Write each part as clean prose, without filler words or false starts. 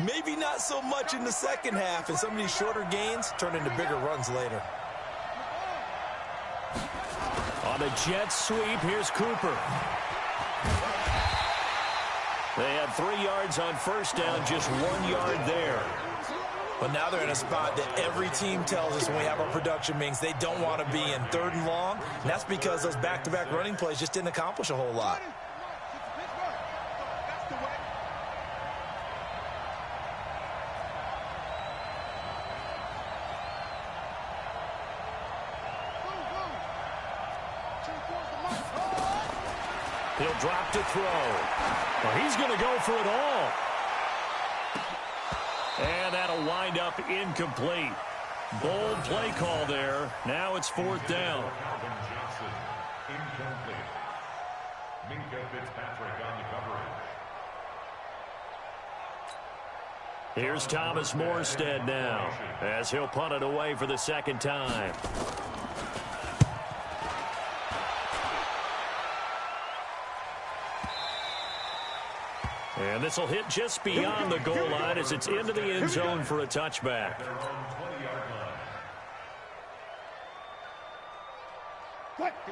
Maybe not so much in the second half, and some of these shorter gains turn into bigger runs later. On a jet sweep, here's Cooper. They had 3 yards on first down, just 1 yard there. But now they're in a spot that every team tells us when we have our production meetings they don't want to be in, 3rd and long. And that's because those back-to-back running plays just didn't accomplish a whole lot. He'll drop to throw. Well, he's going to go for it all. And that'll wind up incomplete. Bold play call there. Now it's 4th down. Here's Thomas Morstead now as he'll punt it away for the 2nd time. And this will hit just beyond the goal line as it's into the end zone for a touchback.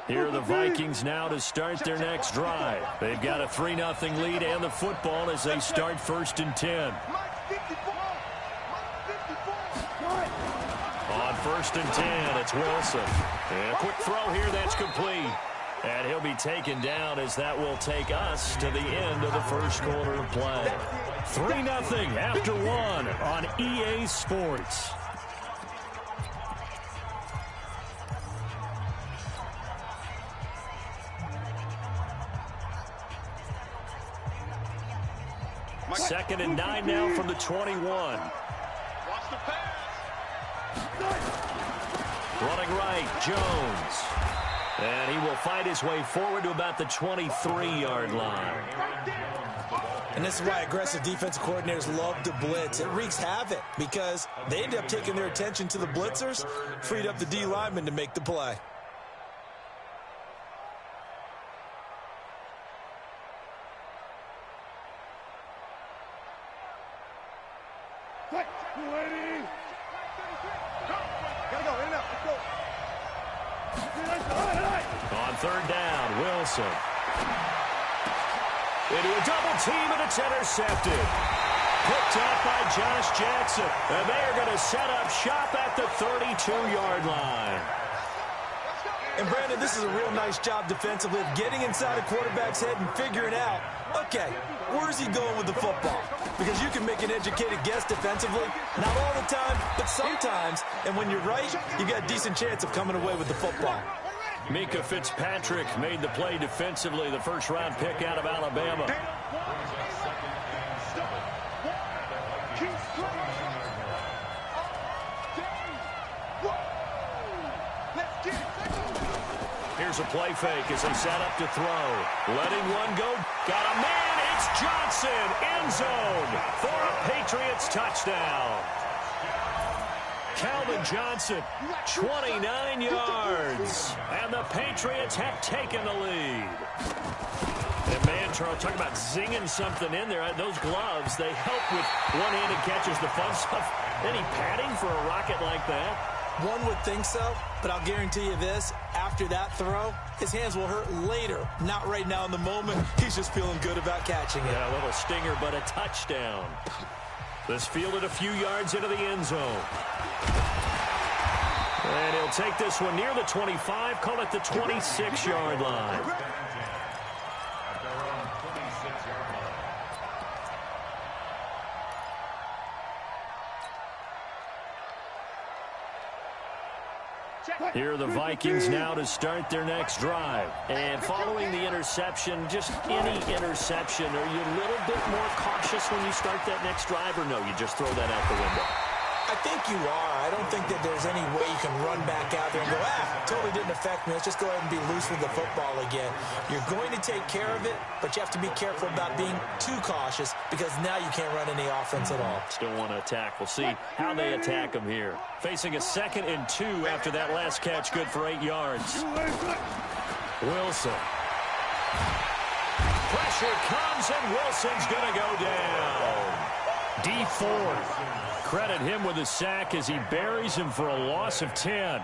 Here are the Vikings now to start their next drive. They've got a 3-0 lead and the football as they start 1st and 10. On 1st and 10, it's Wilson. And a quick throw here, that's complete. And he'll be taken down as that will take us to the end of the 1st quarter of play. 3-0 after 1 on EA Sports. Second and 9 now from the 21. Watch the pass. Running right, Jones. And he will fight his way forward to about the 23-yard line. And this is why aggressive defensive coordinators love to blitz. It wreaks havoc because they end up taking their attention to the blitzers, freed up the D lineman to make the play. On 3rd down, Wilson. Into a double team, and it's intercepted. Picked up by Josh Jackson. And they are going to set up shop at the 32-yard line. And, Brandon, this is a real nice job defensively of getting inside a quarterback's head and figuring out, okay, where's he going with the football? Because you can make an educated guess defensively, not all the time, but sometimes. And when you're right, you got a decent chance of coming away with the football. Mika Fitzpatrick made the play defensively, the 1st-round pick out of Alabama. Here's a play fake as they set up to throw. Letting one go. Got a man. It's Johnson. End zone for a Patriots touchdown. Calvin Johnson, 29 yards. And the Patriots have taken the lead. And man, Charles, talking about zinging something in there. Those gloves, they help with one-handed catches, the fun stuff. Any padding for a rocket like that? One would think so, but I'll guarantee you this. After that throw, his hands will hurt later. Not right now in the moment. He's just feeling good about catching it. Yeah, a little stinger, but a touchdown. This fielded a few yards into the end zone. And he'll take this one near the 25, call it the 26-yard line. Here are the Vikings now to start their next drive. And following the interception, just any interception, are you a little bit more cautious when you start that next drive, or no, you just throw that out the window? I think you are. I don't think that there's any way you can run back out there and go, totally didn't affect me. Let's just go ahead and be loose with the football again. You're going to take care of it, but you have to be careful about being too cautious because now you can't run any offense at all. Still want to attack. We'll see how they attack him here. Facing a 2nd and 2 after that last catch, good for 8 yards. Wilson. Pressure comes, and Wilson's going to go down. D4. Credit him with a sack as he buries him for a loss of 10.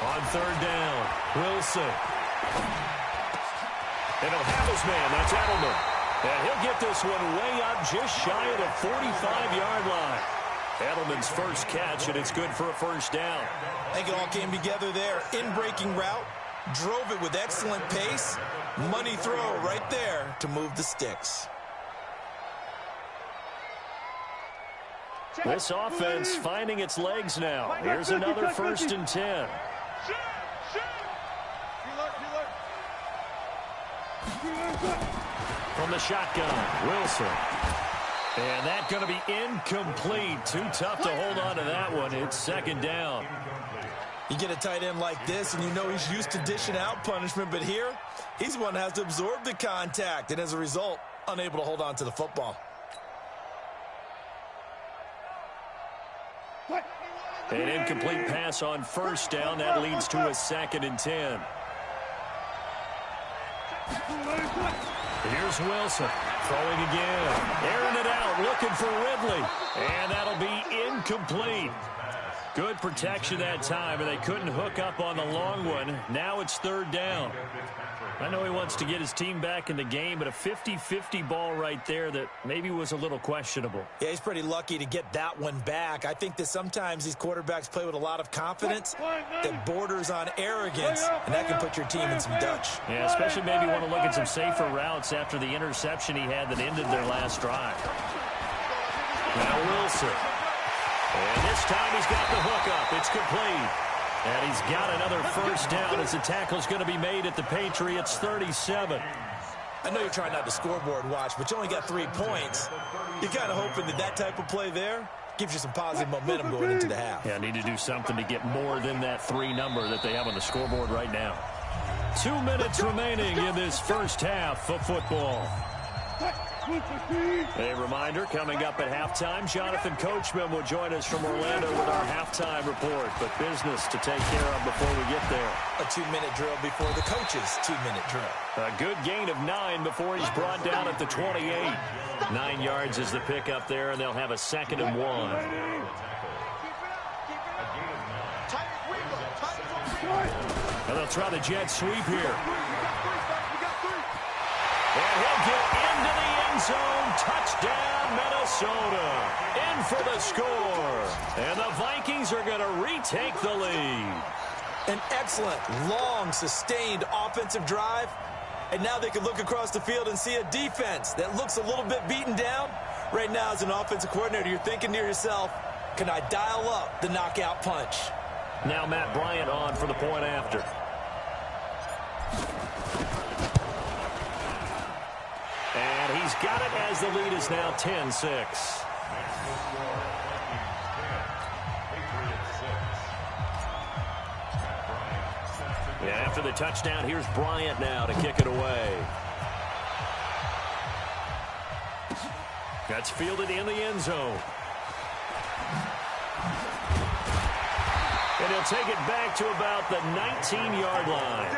On third down, Wilson. And he'll have his man. That's Edelman. And he'll get this one way up just shy of the 45-yard line. Edelman's first catch, and it's good for a first down. I think it all came together there. In-breaking route, drove it with excellent pace. Money throw right there to move the sticks. This offense finding its legs now. Here's another 1st and 10. From the shotgun, Wilson. And that's going to be incomplete. Too tough to hold on to that one. It's 2nd down. You get a tight end like this, and you know he's used to dishing out punishment, but here, he's the one that has to absorb the contact, and as a result, unable to hold on to the football. An incomplete pass on 1st down. That leads to a 2nd and 10. Here's Wilson. Throwing again. Airing it out. Looking for Ridley. And that'll be incomplete. Good protection that time, and they couldn't hook up on the long one. Now it's 3rd down. I know he wants to get his team back in the game, but a 50-50 ball right there that maybe was a little questionable. Yeah, he's pretty lucky to get that one back. I think that sometimes these quarterbacks play with a lot of confidence that borders on arrogance, and that can put your team in some Dutch. Yeah, especially maybe want to look at some safer routes after the interception he had that ended their last drive. Now Wilson. And this time he's got the hook up. It's complete. And he's got another 1st down as the tackle's going to be made at the Patriots 37. I know you're trying not to scoreboard watch, but you only got 3 points. You're kind of hoping that that type of play there gives you some positive momentum going into the half. Yeah, need to do something to get more than that 3 number that they have on the scoreboard right now. 2 minutes remaining in this first half of football. A reminder, coming up at halftime, Jonathan Coachman will join us from Orlando with our halftime report. But business to take care of before we get there. A 2-minute drill before the coach's 2-minute drill. A good gain of 9 before he's brought down at the 28. 9 yards is the pickup there, and they'll have a 2nd and 1. And they'll try the jet sweep here. And he'll get into the end zone. Touchdown, Minnesota. In for the score. And the Vikings are going to retake the lead. An excellent, long, sustained offensive drive. And now they can look across the field and see a defense that looks a little bit beaten down. Right now, as an offensive coordinator, you're thinking to yourself, can I dial up the knockout punch? Now Matt Bryant on for the point after. And he's got it as the lead is now 10-6. Yeah, after the touchdown, here's Bryant now to kick it away. That's fielded in the end zone. And he'll take it back to about the 19-yard line.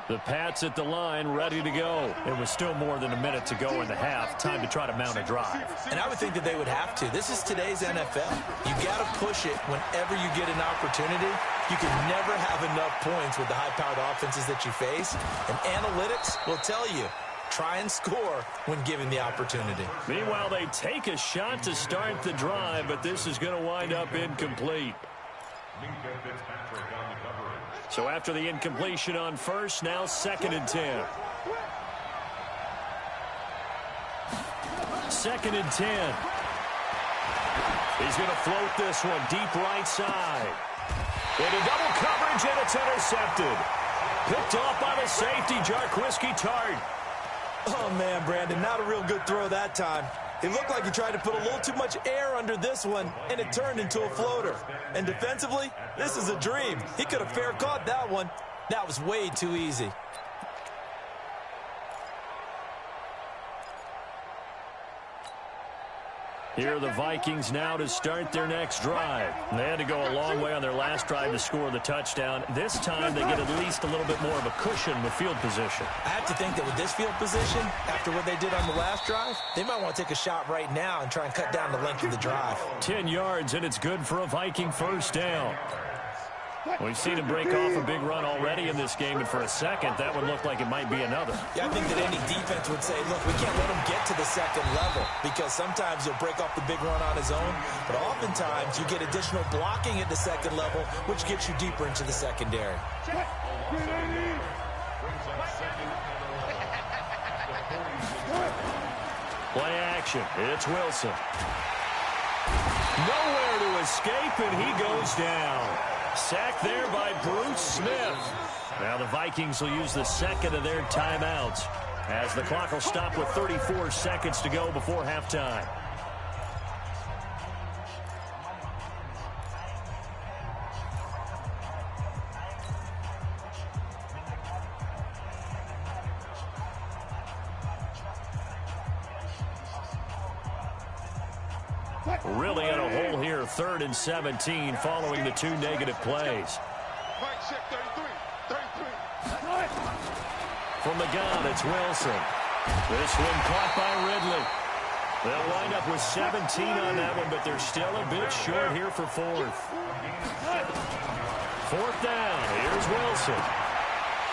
The Pats at the line, ready to go. It was still more than a minute to go in the half. Time to try to mount a drive. And I would think that they would have to. This is today's NFL. You got to push it whenever you get an opportunity. You can never have enough points with the high-powered offenses that you face. And analytics will tell you, try and score when given the opportunity. Meanwhile, they take a shot to start the drive, but this is going to wind up incomplete. So after the incompletion on first, now 2nd and 10. 2nd and 10. He's going to float this one deep right side. Into double coverage, and it's intercepted. Picked off by the safety, Jarquiski Tart. Oh, man, Brandon, not a real good throw that time. It looked like he tried to put a little too much air under this one, and it turned into a floater. And defensively, this is a dream. He could have fair caught that one. That was way too easy. Here are the Vikings now to start their next drive. They had to go a long way on their last drive to score the touchdown. This time they get at least a little bit more of a cushion with field position. I have to think that with this field position, after what they did on the last drive, they might want to take a shot right now and try and cut down the length of the drive. 10 yards, and it's good for a Viking first down. We've seen him break off a big run already in this game, and for a second, that would look like it might be another. Yeah, I think that any defense would say, look, we can't let him get to the second level because sometimes he'll break off the big run on his own, but oftentimes you get additional blocking at the second level, which gets you deeper into the secondary. Play action. It's Wilson. Nowhere to escape, and he goes down. Sacked there by Bruce Smith. Now the Vikings will use the second of their timeouts as the clock will stop with 34 seconds to go before halftime. Really in a hole here, 3rd and 17 following the 2 negative plays. From the gun, it's Wilson. This one caught by Ridley. They'll wind up with 17 on that one, but they're still a bit short here for 4th. 4th down. Here's Wilson.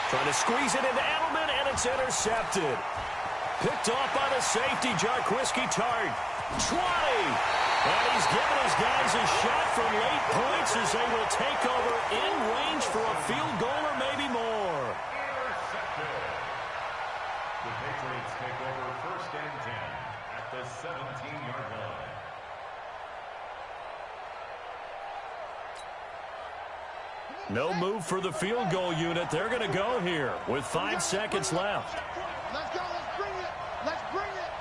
Trying to squeeze it into Edelman, and it's intercepted. Picked off by the safety, Jarquiski Tart. 20. And he's given his guys a shot for late points as they will take over in range for a field goal or maybe more. The Patriots take over 1st and 10 at the 17-yard line. No move for the field goal unit. They're going to go here with 5 seconds left. Let's go. Let's bring it. Let's bring it.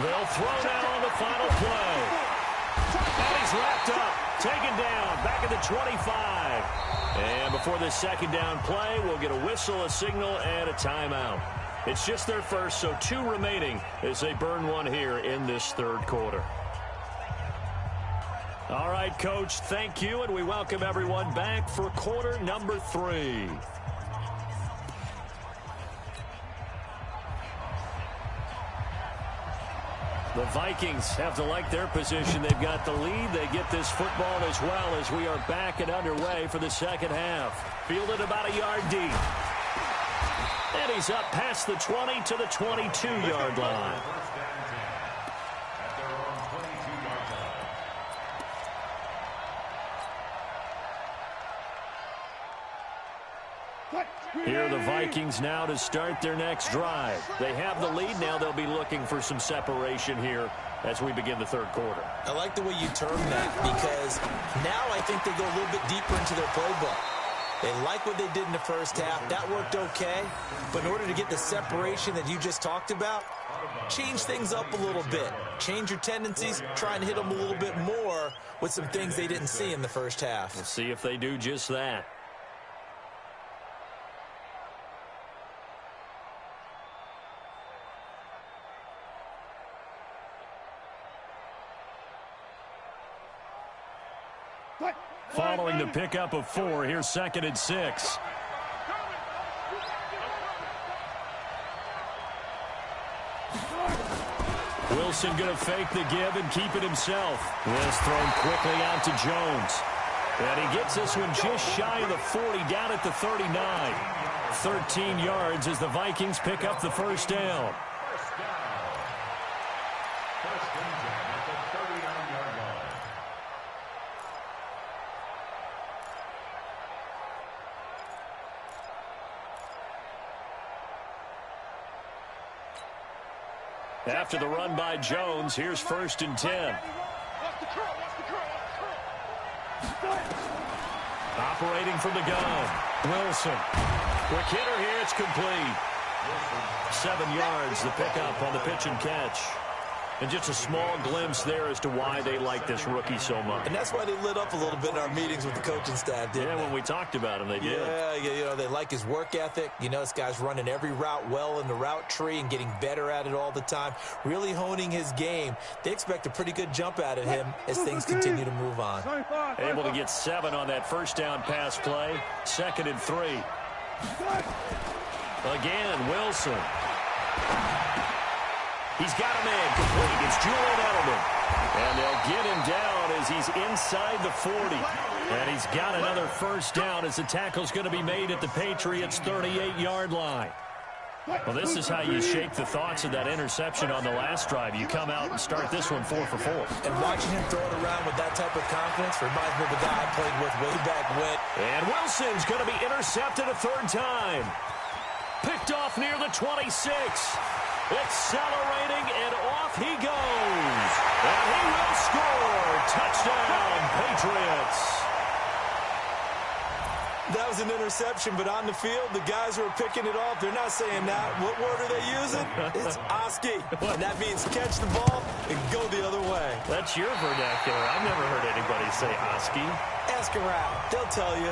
They'll throw now on the final play. And he's wrapped up. Taken down. Back at the 25. And before this second down play, we'll get a whistle, a signal, and a timeout. It's just their first, so 2 remaining as they burn one here in this 3rd quarter. All right, Coach, thank you, and we welcome everyone back for quarter number 3. The Vikings have to like their position. They've got the lead. They get this football as well as we are back and underway for the second half. Fielded about a yard deep. And he's up past the 20 to the 22-yard line. Here are the Vikings now to start their next drive. They have the lead now. They'll be looking for some separation here as we begin the 3rd quarter. I like the way you term that because now I think they go a little bit deeper into their playbook. They like what they did in the first half. That worked okay. But in order to get the separation that you just talked about, change things up a little bit. Change your tendencies. Try and hit them a little bit more with some things they didn't see in the first half. We'll see if they do just that. Following the pickup of 4, here's 2nd and 6. Wilson going to fake the give and keep it himself. This thrown quickly out to Jones. And he gets this one just shy of the 40, down at the 39. 13 yards as the Vikings pick up the first down. After the run by Jones, here's 1st and 10. Operating from the gun, Wilson. Quick hitter here, it's complete. 7 yards, the pickup on the pitch and catch. And just a small glimpse there as to why they like this rookie so much. And that's why they lit up a little bit in our meetings with the coaching staff, didn't they? When we talked about him, they did. Yeah, they like his work ethic. This guy's running every route well in the route tree and getting better at it all the time, really honing his game. They expect a pretty good jump out of him as things continue to move on. Able to get 7 on that first down pass play. 2nd and 3. Again, Wilson. He's got him in. Complete. It's Julian Edelman. And they'll get him down as he's inside the 40. And he's got another first down as the tackle's going to be made at the Patriots' 38-yard line. Well, this is how you shake the thoughts of that interception on the last drive. You come out and start this one 4 for 4. And watching him throw it around with that type of confidence reminds me of the guy I played with way back when. And Wilson's going to be intercepted a 3rd time. Picked off near the 26. Accelerating, and off he goes. And he will score. Touchdown, Patriots. That was an interception, but on the field, the guys who are picking it off, they're not saying that. What word are they using? It's Oski. And that means catch the ball and go the other way. That's your vernacular. I've never heard anybody say Oski. Ask around. They'll tell you.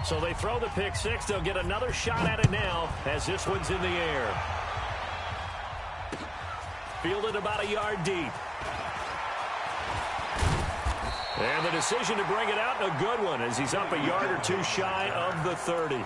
So they throw the pick 6. They'll get another shot at it now as this one's in the air. Fielded about a yard deep. And the decision to bring it out, a good one, as he's up a yard or 2 shy of the 30.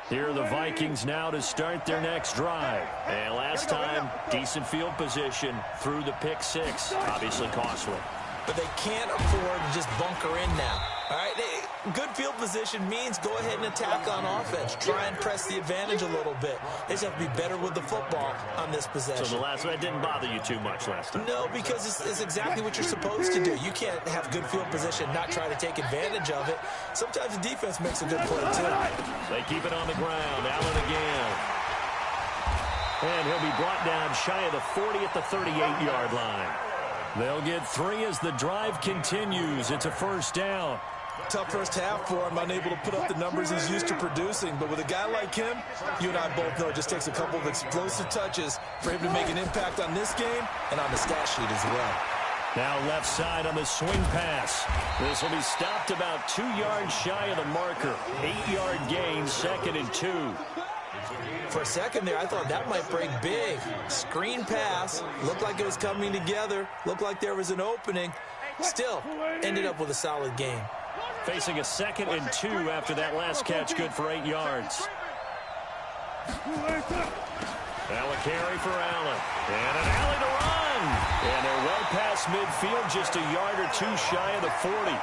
Here are the Vikings now to start their next drive. And last time, decent field position through the pick 6. Obviously costly. But they can't afford to just bunker in now. All right, good field position means go ahead and attack on offense. Try and press the advantage a little bit. They just have to be better with the football on this possession. So the last one didn't bother you too much last time? No, because it's exactly what you're supposed to do. You can't have good field position, not try to take advantage of it. Sometimes the defense makes a good play, too. They keep it on the ground. Allen again. And he'll be brought down shy of the 40 at the 38-yard line. They'll get 3 as the drive continues. It's a first down. Tough first half for him, unable to put up the numbers he's used to producing. But with a guy like him, you and I both know it just takes a couple of explosive touches for him to make an impact on this game and on the stat sheet as well. Now left side on the swing pass. This will be stopped about 2 yards shy of the marker. 8-yard gain, 2nd and 2. For a second there, I thought that might break big. Screen pass. Looked like it was coming together. Looked like there was an opening. Still, ended up with a solid game. Facing a 2nd and 2 after that last catch, good for 8 yards. Now a carry for Allen. And an alley to run. And they're well past midfield, just a yard or 2 shy of the 40.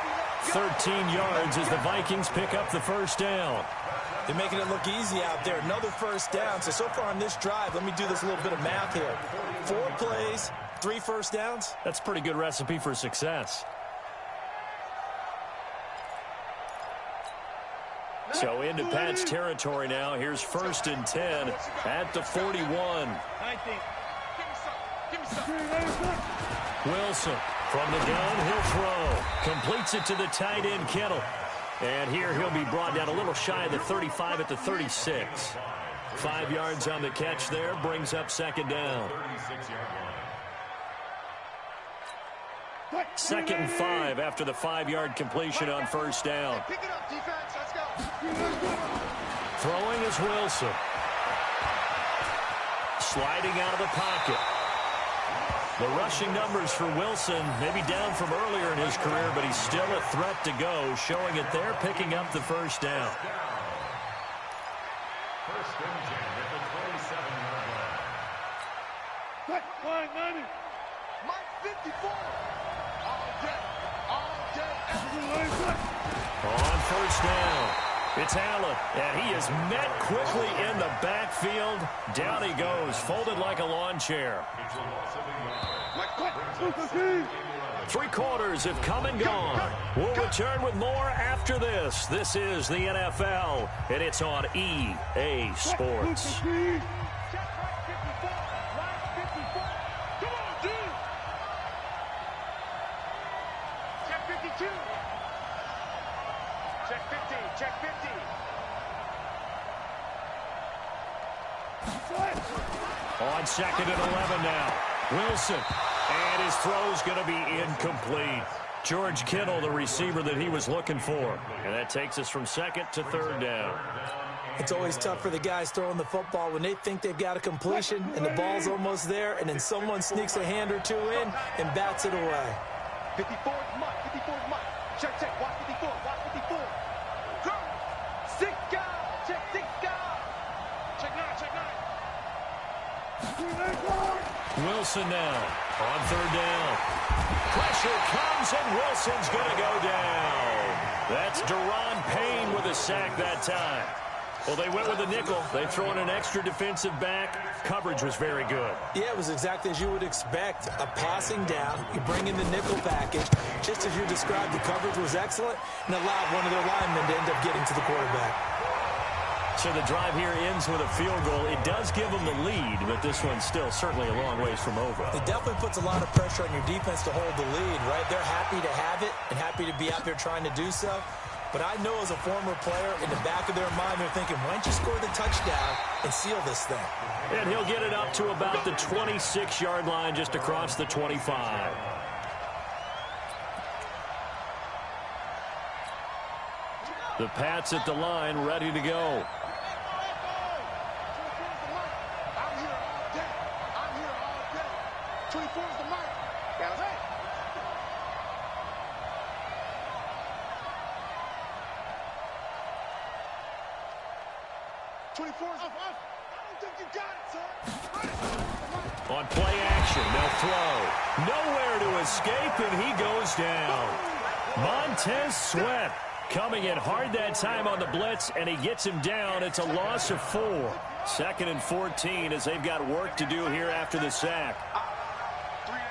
13 yards as the Vikings pick up the first down. They're making it look easy out there. Another first down. So far on this drive, let me do this little bit of math here. 4 plays, 3 first downs. That's a pretty good recipe for success. So into Pat's territory now. Here's 1st and 10 at the 41. Wilson from the downhill throw. Completes it to the tight end, Kittle. And here he'll be brought down a little shy of the 35 at the 36. 5 yards on the catch there. Brings up 2nd down. 2nd and 5 after the 5-yard completion on first down. Pick it up, defense. Let's go. Throwing is Wilson. Sliding out of the pocket. The rushing numbers for Wilson maybe down from earlier in his career, but he's still a threat to go, showing it there, picking up the first down. 1st and 10 at the 27-yard line. Mike 54. All day, On first down, it's Allen, and he is met quickly in the backfield. Down he goes, folded like a lawn chair. 3 quarters have come and gone. We'll return with more after this. This is the NFL, and it's on EA Sports. 22. Check 50. Check 50. On second and 11 now. Wilson. And his throw's going to be incomplete. George Kittle, the receiver that he was looking for. And that takes us from second to third down. It's always tough for the guys throwing the football when they think they've got a completion and the ball's almost there, and then someone sneaks a hand or two in and bats it away. 54 is Mike. 54 is Mike. Check, check. Watch 54. Watch 54. Go. 6 guys. Check 6 guys. Check 9. Check 9. Wilson now on third down. Pressure comes, and Wilson's going to go down. That's Daron Payne with a sack that time. Well, they went with a nickel. They throw in an extra defensive back. Coverage was very good. Yeah, it was exactly as you would expect. A passing down. You bring in the nickel package. Just as you described, the coverage was excellent and allowed one of their linemen to end up getting to the quarterback. So the drive here ends with a field goal. It does give them the lead, but this one's still certainly a long ways from over. It definitely puts a lot of pressure on your defense to hold the lead, right? They're happy to have it and happy to be out there trying to do so. But I know as a former player, in the back of their mind, they're thinking, why don't you score the touchdown and seal this thing? And he'll get it up to about the 26-yard line, just across the 25. The Pats at the line, ready to go. I'm here all day. I'm here all day. 24 is the mic. That's it. I don't think you got it, son. On play action, they'll throw. Nowhere to escape, and he goes down. Montez Sweat coming in hard that time on the blitz, and he gets him down. It's a loss of 4. Second and 14 as they've got work to do here after the sack. 3 down.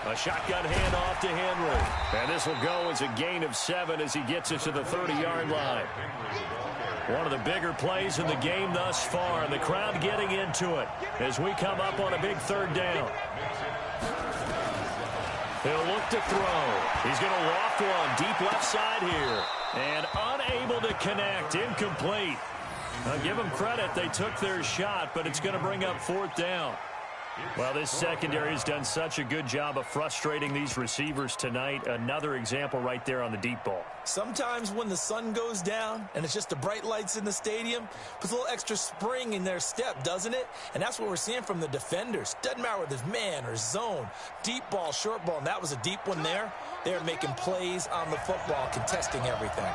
A shotgun handoff to Henry. And this will go as a gain of 7 as he gets it to the 30-yard line. One of the bigger plays in the game thus far, and the crowd getting into it as we come up on a big third down. He'll look to throw. He's going to loft one deep left side here. And unable to connect. Incomplete. I'll give them credit. They took their shot, but it's going to bring up 4th down. Well, this secondary has done such a good job of frustrating these receivers tonight. Another example right there on the deep ball. Sometimes when the sun goes down and it's just the bright lights in the stadium, puts a little extra spring in their step, doesn't it? And that's what we're seeing from the defenders. Doesn't matter whether it's man or zone, deep ball, short ball, and that was a deep one there. They're making plays on the football, contesting everything.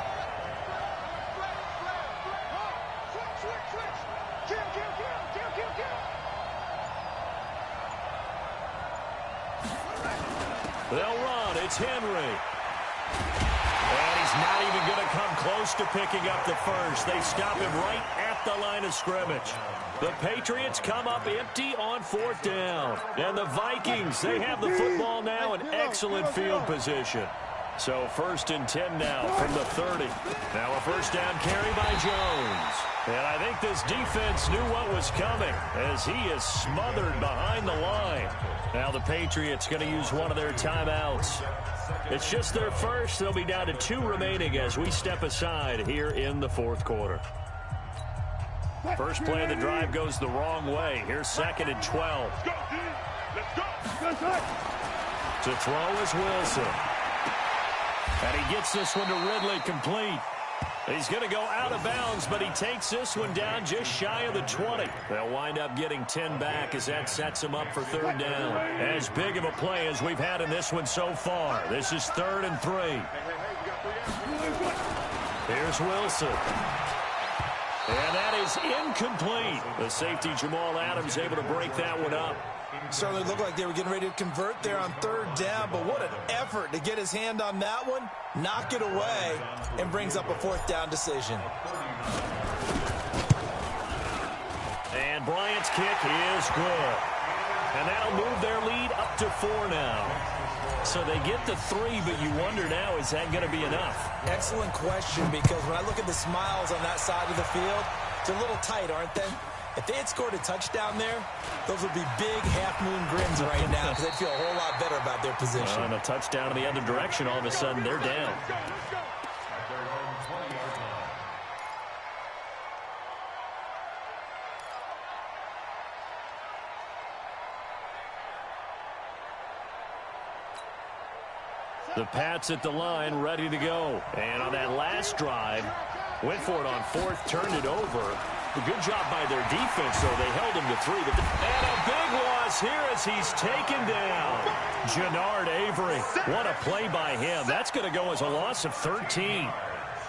They'll run. It's Henry. And he's not even going to come close to picking up the first. They stop him right at the line of scrimmage. The Patriots come up empty on 4th down. And the Vikings, they have the football now in excellent field position. So 1st and 10 now from the 30. Now a first down carry by Jones. And I think this defense knew what was coming as he is smothered behind the line. Now the Patriots going to use one of their timeouts. It's just their first. They'll be down to 2 remaining as we step aside here in the 4th quarter. First play of the drive goes the wrong way. Here's 2nd and 12. Let's go. To throw is Wilson. And he gets this one to Ridley complete. He's going to go out of bounds, but he takes this one down just shy of the 20. They'll wind up getting 10 back as that sets him up for 3rd down. As big of a play as we've had in this one so far. This is 3rd and 3. Here's Wilson. And that is incomplete. The safety, Jamal Adams, able to break that one up. Certainly looked like they were getting ready to convert there on 3rd down, but what an effort to get his hand on that one, knock it away, and brings up a 4th down decision. And Bryant's kick is good. And that'll move their lead up to 4 now. So they get to 3, but you wonder now, is that going to be enough? Excellent question, because when I look at the smiles on that side of the field, they're a little tight, aren't they? If they had scored a touchdown there, those would be big half-moon grins right now because they'd feel a whole lot better about their position. And a touchdown in the other direction, all of a sudden they're down. At their own 20-yard line. The Pats at the line, ready to go. And on that last drive, went for it on fourth, turned it over. A good job by their defense, though. They held him to 3. And a big loss here as he's taken down. Jannard Avery. What a play by him. That's going to go as a loss of 13.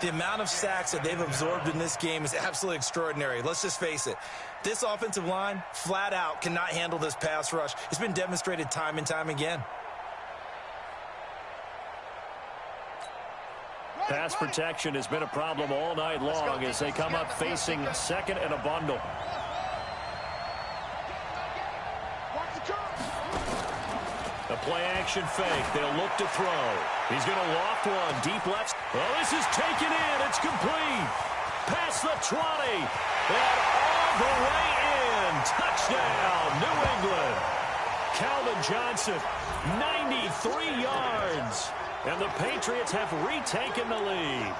The amount of sacks that they've absorbed in this game is absolutely extraordinary. Let's just face it. This offensive line, flat out, cannot handle this pass rush. It's been demonstrated time and time again. Pass protection has been a problem all night long as they come up facing second and a bundle. A play-action fake. They'll look to throw. He's going to loft one. Deep left. Well, this is taken in. It's complete. Past the 20. And all the way in. Touchdown, New England. Calvin Johnson, 93 yards. And the Patriots have retaken the lead.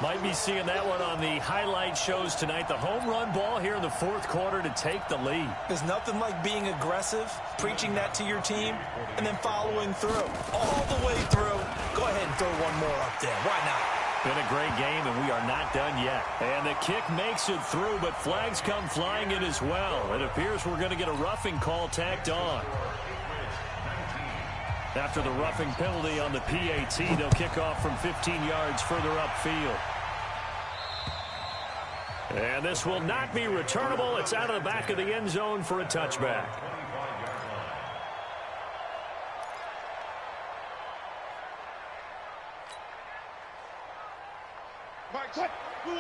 Might be seeing that one on the highlight shows tonight. The home run ball here in the fourth quarter to take the lead. There's nothing like being aggressive, preaching that to your team, and then following through. All the way through. Go ahead and throw one more up there. Why not? Been a great game, and we are not done yet. And the kick makes it through, but flags come flying in as well. It appears we're going to get a roughing call tacked on. After the roughing penalty on the PAT, they'll kick off from 15 yards further upfield. And this will not be returnable. It's out of the back of the end zone for a touchback. Mike, what? I'm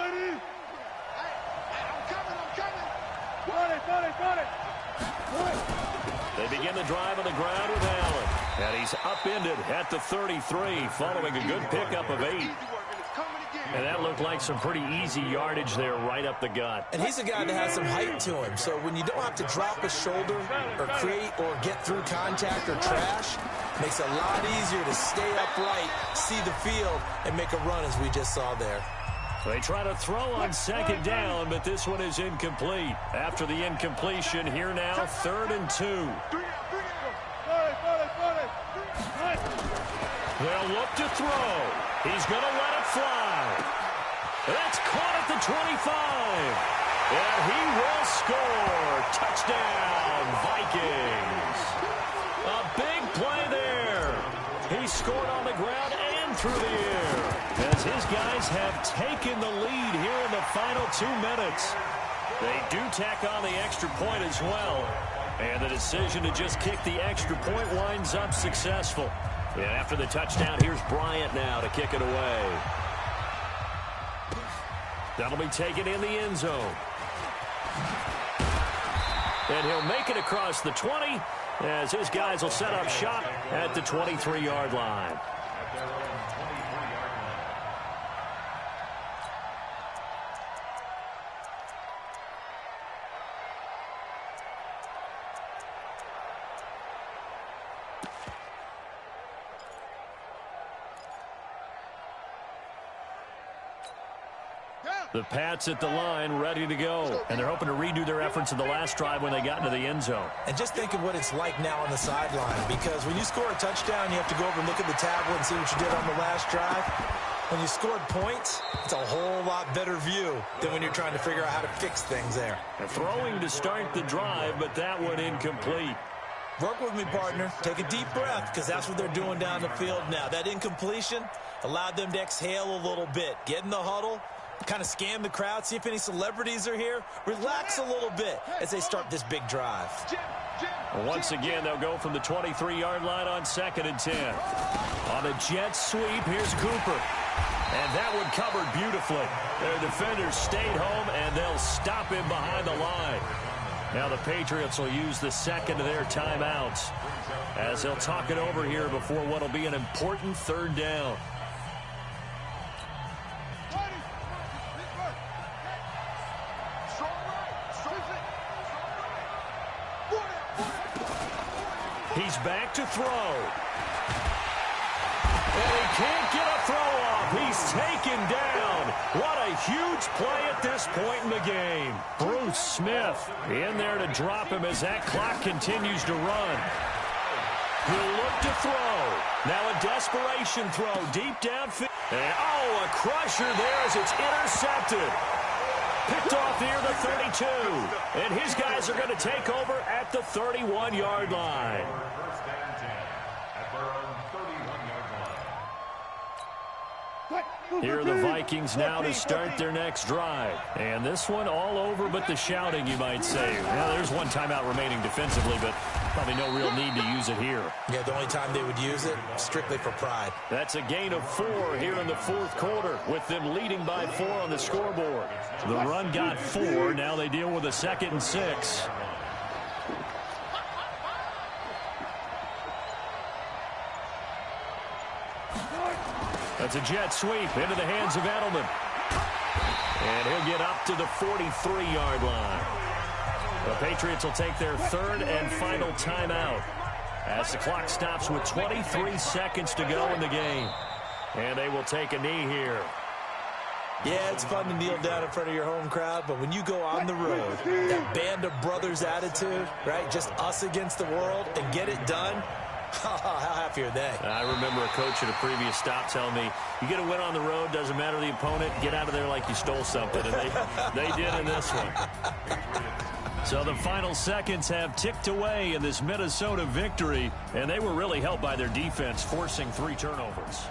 coming. They begin the drive on the ground with Allen. And he's upended at the 33 following a good pickup of 8. And that looked like some pretty easy yardage there right up the gut. And he's a guy that has some height to him. So when you don't have to drop a shoulder or create or get through contact or trash, makes it a lot easier to stay upright, see the field, and make a run as we just saw there. They try to throw on second down, but this one is incomplete. After the incompletion, here now, 3rd and 2. They'll look to throw. He's going to let it fly. That's caught at the 25. And he will score. Touchdown, Vikings. A big play there. He scored on the ground and through the air, as his guys have taken the lead here in the final 2 minutes. They do tack on the extra point as well. And the decision to just kick the extra point winds up successful. And after the touchdown, here's Bryant now to kick it away. That'll be taken in the end zone. And he'll make it across the 20 as his guys will set up shop at the 23-yard line. The Pats at the line, ready to go. And they're hoping to redo their efforts in the last drive when they got into the end zone. And just think of what it's like now on the sideline, because when you score a touchdown, you have to go over and look at the tablet and see what you did on the last drive. When you scored points, it's a whole lot better view than when you're trying to figure out how to fix things there. And throwing to start the drive, but that one incomplete. Work with me, partner. Take a deep breath, because that's what they're doing down the field now. That incompletion allowed them to exhale a little bit. Get in the huddle, kind of scan the crowd, see if any celebrities are here. Relax a little bit as they start this big drive. Once again, they'll go from the 23-yard line on 2nd and 10. On a jet sweep, here's Cooper. And that one covered beautifully. Their defenders stayed home, and they'll stop him behind the line. Now the Patriots will use the second of their timeouts as they'll talk it over here before what will be an important 3rd down. back to throw. And he can't get a throw off. He's taken down. What a huge play at this point in the game. Bruce Smith in there to drop him as that clock continues to run. He'll look to throw. Now a desperation throw deep downfield. And, oh, a crusher there as it's intercepted. Picked off near the 32. And his guys are going to take over at the 31-yard line. First and 10 at their own 31-yard line. Here are the Vikings now to start their next drive. And this one all over but the shouting, you might say. Well, there's one timeout remaining defensively, but probably no real need to use it here. Yeah, the only time they would use it, strictly for pride. That's a gain of 4 here in the fourth quarter, with them leading by 4 on the scoreboard. The run got 4. Now they deal with a 2nd and 6. That's a jet sweep into the hands of Edelman. And he'll get up to the 43-yard line. The Patriots will take their 3rd and final timeout as the clock stops with 23 seconds to go in the game. And they will take a knee here. Yeah, it's fun to kneel down in front of your home crowd, but when you go on the road, that band of brothers attitude, right, just us against the world, and get it done, how happy are they? I remember a coach at a previous stop telling me, you get a win on the road, doesn't matter the opponent, get out of there like you stole something. And they did in this one. So the final seconds have ticked away in this Minnesota victory, and they were really helped by their defense, forcing 3 turnovers.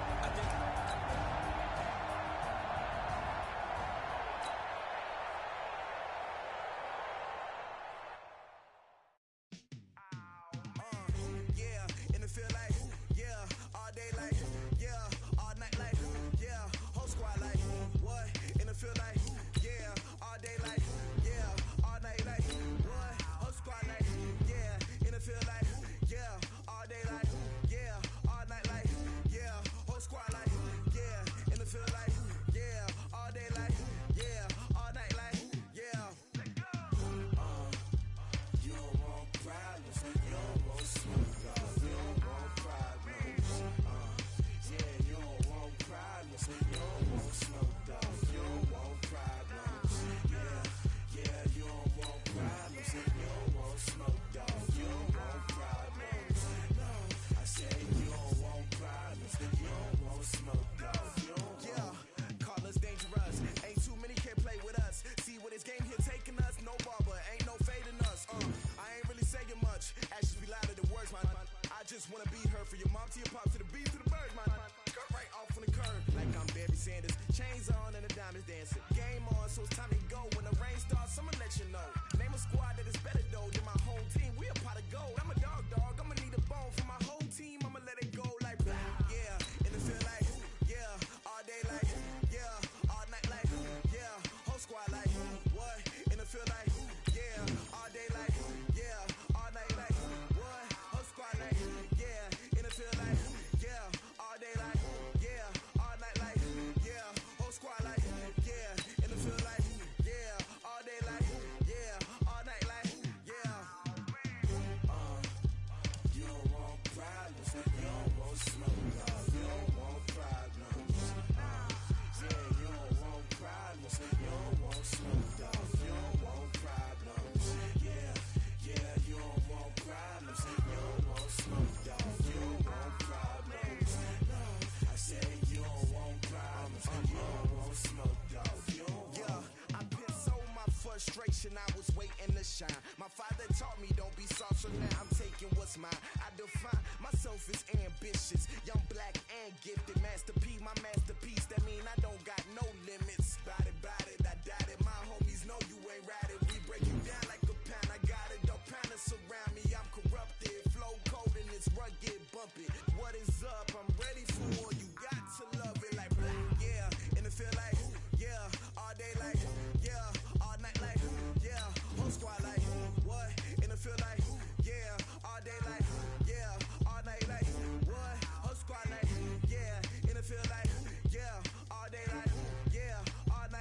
I was waiting to shine. My father taught me don't be soft, so now I'm taking what's mine. I define myself as ambitious, young, black, and gifted. Master P, my masterpiece. That mean I don't got no limits. Bout it, I doubt it. My homies know you ain't ratted. We break you down like a pound. I got it, don't pound us around me. I'm corrupted, flow cold and it's rugged, bumpy. What is up? I'm ready for war. You got to love it like black, yeah. And it feel like, yeah, all day like, yeah, all night like, yeah, whole squad like, what? And it feel like, yeah, all day like, yeah, all night like, what? Whole squad like, yeah, and it feel like, yeah, all day like, yeah, all night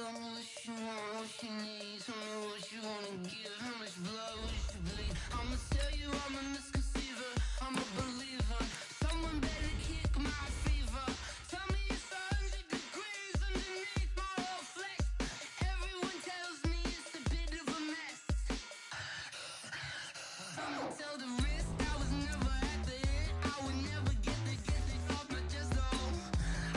Tell me what you want, what you need. Tell me what you wanna give. How much blood would you bleed? I'ma tell you I'm a misconceiver. I'm a believer. Someone better kick my fever. Tell me it's 100 degrees underneath my whole flesh. Everyone tells me it's a bit of a mess. I'ma tell the risk I was never at the hit. I would never get it off my chest though.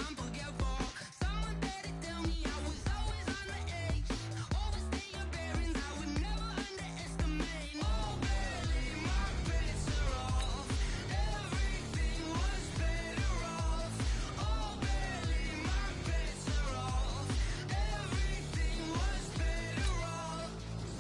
I'm forgetful. Someone better tell me I was always on the edge. Overstay your bearings, I would never underestimate. Oh, barely, my bets are off. Everything was better off. Oh, barely, my bets are off. Everything was better off.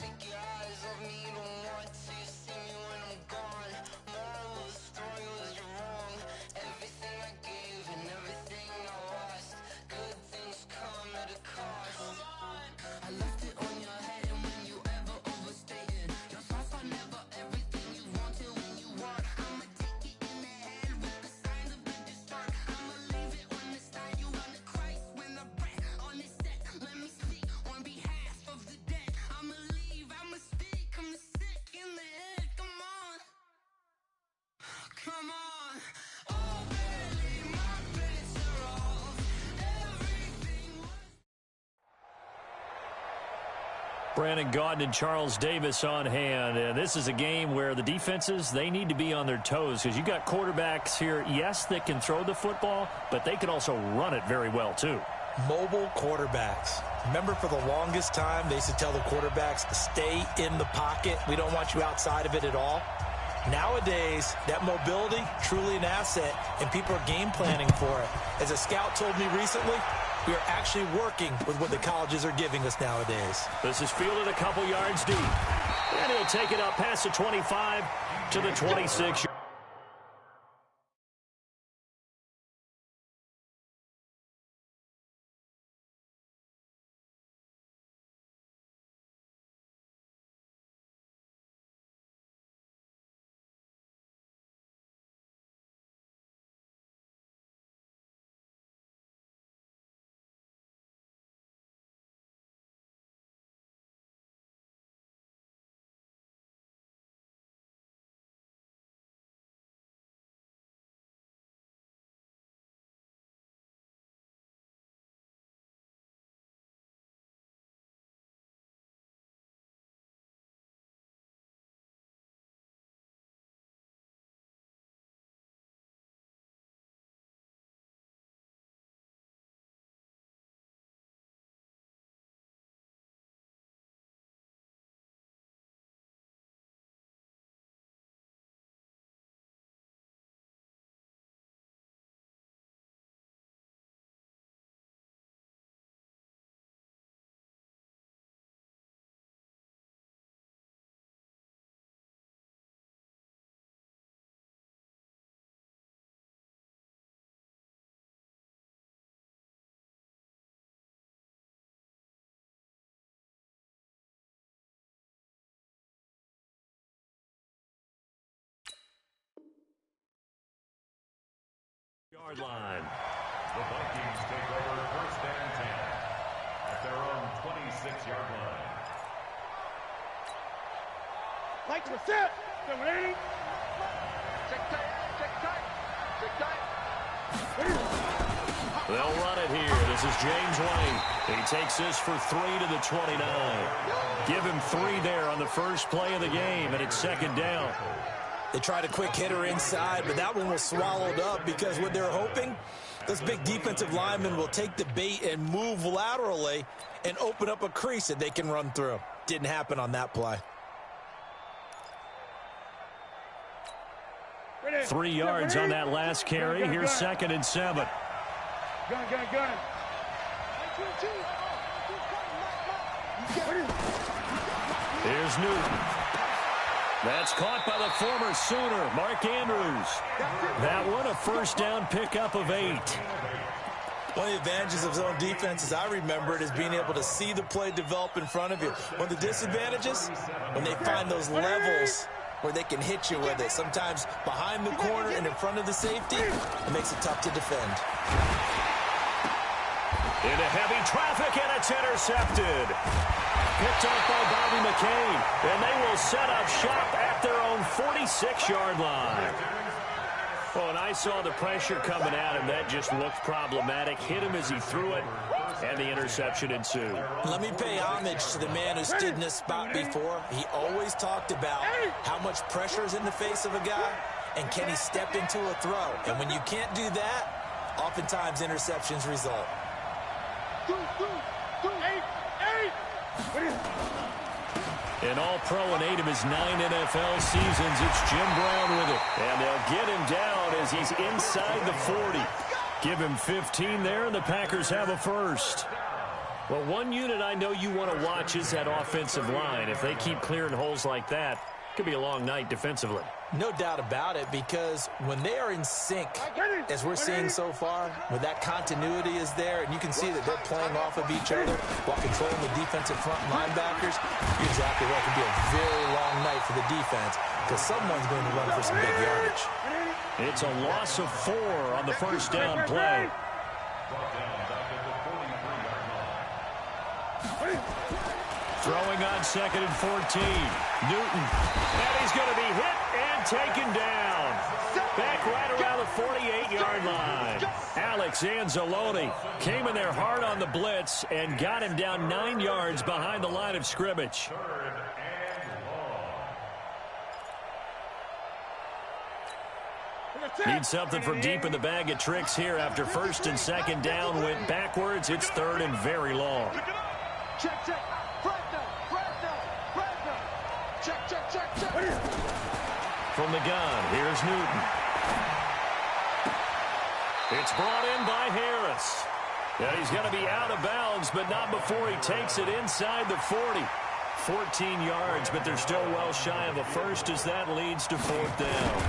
Take your eyes off me, you don't want to see me when I'm gone. Moral of the story was you're wrong. Everything I gave and everything I lost. Good things come at a cost. I left it on your head, and when you ever overstated, your thoughts are never everything you wanted when you want. I'ma take it in the head with the signs of the distort. I'ma leave it on the side. You on the Christ when the breath on the set. Let me speak on behalf of the dead. I'ma leave, I'ma speak. I'm the sick in the head. Come on, come on. Oh, barely, my bets are off. Everything was. Brandon Gaudin and Charles Davis on hand. And this is a game where the defenses, they need to be on their toes because you got quarterbacks here, yes, that can throw the football, but they can also run it very well too. Mobile quarterbacks. Remember, for the longest time, they used to tell the quarterbacks to stay in the pocket. We don't want you outside of it at all. Nowadays, that mobility, truly an asset, and people are game planning for it. As a scout told me recently, we are actually working with what the colleges are giving us nowadays. This is fielded a couple yards deep. And he'll take it up past the 25 to the 26. Yard line. The Vikings take over first and 10 at their own 26-yard line. Lights were set. They're ready. Check tight. Check tight. Check tight. They'll run it here. This is James White. He takes this for 3 to the 29. Give him 3 there on the first play of the game, and it's second down. They tried a quick hitter inside, but that one was swallowed up because what they're hoping, those big defensive linemen will take the bait and move laterally and open up a crease that they can run through. Didn't happen on that play. 3 yards on that last carry. Here's second and 7. Gun. Here's Newton. That's caught by the former Sooner, Mark Andrews. That one a first down pickup of 8. One of the advantages of zone defense, as I remember it, is being able to see the play develop in front of you. One of the disadvantages, when they find those levels where they can hit you with it, sometimes behind the corner and in front of the safety, it makes it tough to defend. Into heavy traffic, and it's intercepted. Picked off by Bobby McCain, and they will set up shop at their own 46-yard line. Well, and I saw the pressure coming at him. That just looked problematic. Hit him as he threw it, and the interception ensued. Let me pay homage to the man who stood in this spot before. He always talked about how much pressure is in the face of a guy, and can he step into a throw. And when you can't do that, oftentimes interceptions result. An all-pro in 8 of his 9 NFL seasons. It's Jim Brown with it. And they'll get him down as he's inside the 40. Give him 15 there, and the Packers have a first. Well, one unit I know you want to watch is that offensive line. If they keep clearing holes like that, it could be a long night defensively. No doubt about it, because when they are in sync, as we're seeing so far, when that continuity is there, and you can see that they're playing off of each other while controlling the defensive front linebackers, you're exactly right. It could be a very long night for the defense because someone's going to run for some big yardage. It's a loss of 4 on the first down play. Throwing on 2nd and 14. Newton. And he's going to be hit and taken down. Back right around the 48-yard line. Alex Anzalone came in there hard on the blitz and got him down 9 yards behind the line of scrimmage. Need something from deep in the bag of tricks here after 1st and 2nd down went backwards. It's 3rd and very long. Check, check. Check. From the gun, here's Newton. It's brought in by Harris. And he's going to be out of bounds, but not before he takes it inside the 40. 14 yards, but they're still well shy of a first as that leads to 4th down.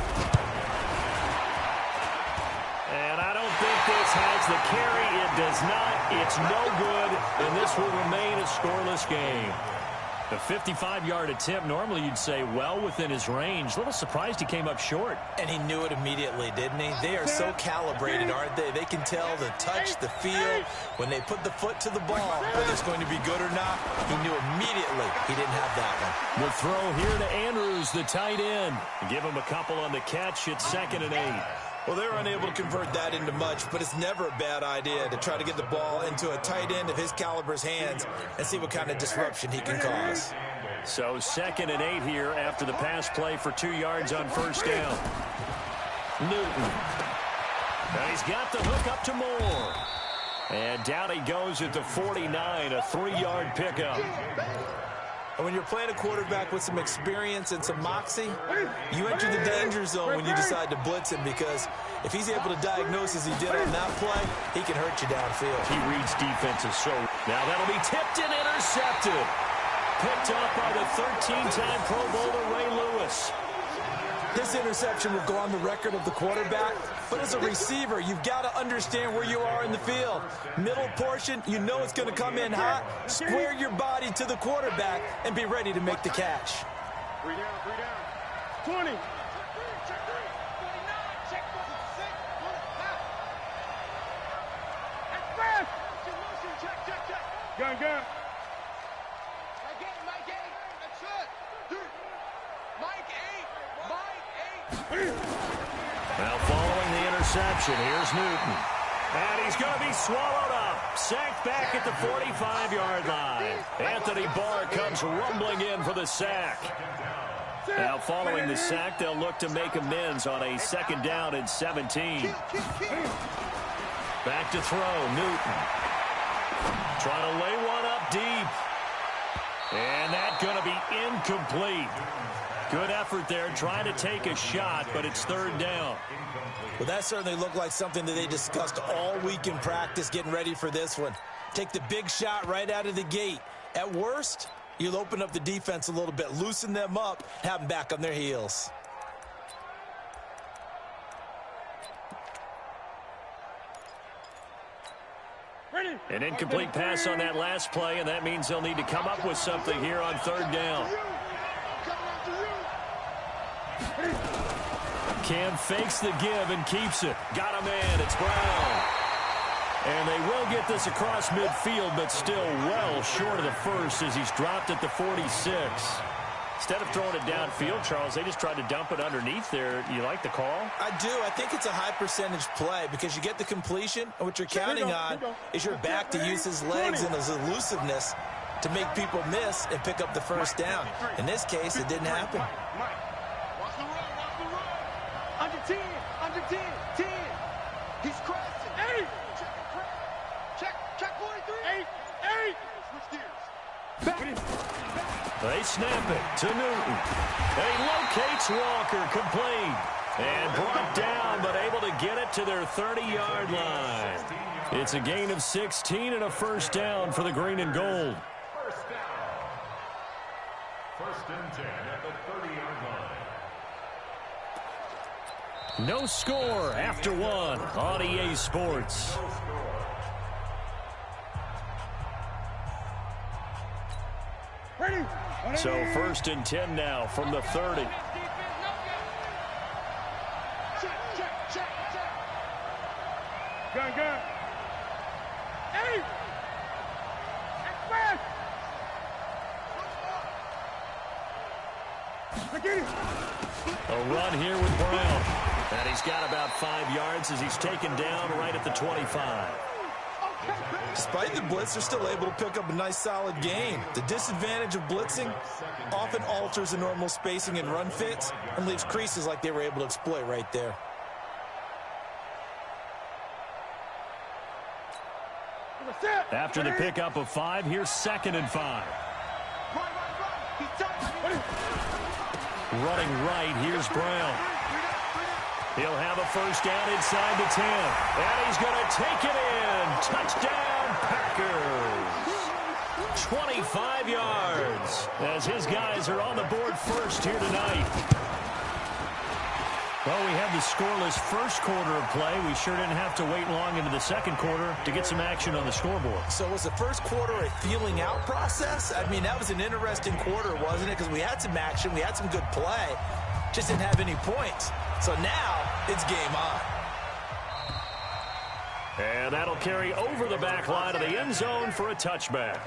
And I don't think this has the carry. It does not. It's no good, and this will remain a scoreless game. A 55-yard attempt, normally you'd say well within his range. A little surprised he came up short. And he knew it immediately, didn't he? They are so calibrated, aren't they? They can tell the touch, the feel, when they put the foot to the ball, whether it's going to be good or not. He knew immediately he didn't have that one. The throw here to Andrews, the tight end. Give him a couple on the catch. It's 2nd and 8. Well, they're unable to convert that into much, but it's never a bad idea to try to get the ball into a tight end of his caliber's hands and see what kind of disruption he can cause. So 2nd and 8 here after the pass play for 2 yards on 1st down. Newton. Now he's got the hook up to Moore. And down he goes at the 49, a 3-yard pickup. And when you're playing a quarterback with some experience and some moxie, you enter the danger zone when you decide to blitz him, because if he's able to diagnose as he did on that play, he can hurt you downfield. He reads defenses so. Now that'll be tipped and intercepted. Picked up by the 13-time Pro Bowler Ray Lewis. This interception will go on the record of the quarterback, but as a receiver, you've got to understand where you are in the field. Middle portion, you know it's going to come in hot. Square your body to the quarterback and be ready to make the catch. 3 down. 20. Gun. Now following the interception, here's Newton. And he's going to be swallowed up. Sacked back at the 45-yard line. Anthony Barr comes rumbling in for the sack. Now following the sack, they'll look to make amends on a 2nd down and 17. Back to throw, Newton. Trying to lay one up deep. And that's going to be incomplete. Good effort there, trying to take a shot, but it's 3rd down. Well, that certainly looked like something that they discussed all week in practice, getting ready for this one. Take the big shot right out of the gate. At worst, you'll open up the defense a little bit, loosen them up, have them back on their heels. An incomplete pass on that last play, and that means they'll need to come up with something here on 3rd down. Cam fakes the give and keeps it. Got a man. It's Brown. And they will get this across midfield, but still well short of the first as he's dropped at the 46. Instead of throwing it downfield, Charles, they just tried to dump it underneath there. You like the call? I do. I think it's a high-percentage play because you get the completion, and what you're counting on is your back to use his legs and his elusiveness to make people miss and pick up the first down. In this case, it didn't happen. Watch the run, watch the run. Under 10, under 10, 10. He's crashing. 8. Check 43. 8. Switch gears. Back. They snap it to Newton. And he locates Walker, complete. And brought down, but able to get it to their 30-yard line. It's a gain of 16 and a first down for the green and gold. First down. First and 10 at the 30-yard line. No score after one on EA Sports. No score. So first and 10 now from the 30. Check. Gun. 8. Express. A run here with Brown. And he's got about 5 yards as he's taken down right at the 25. Despite the blitz, they're still able to pick up a nice, solid gain. The disadvantage of blitzing often alters the normal spacing and run fits and leaves creases like they were able to exploit right there. After the pickup of 5, here's 2nd and 5. Running right, here's Brown. He'll have a first down inside the 10. And he's going to take it in. Touchdown, Packers. 25 yards as his guys are on the board first here tonight. Well, we had the scoreless first quarter of play. We sure didn't have to wait long into the second quarter to get some action on the scoreboard. So was the first quarter a feeling out process? I mean, that was an interesting quarter, wasn't it? Because we had some action, we had some good play, just didn't have any points. So now it's game on. And that'll carry over the back line of the end zone for a touchback.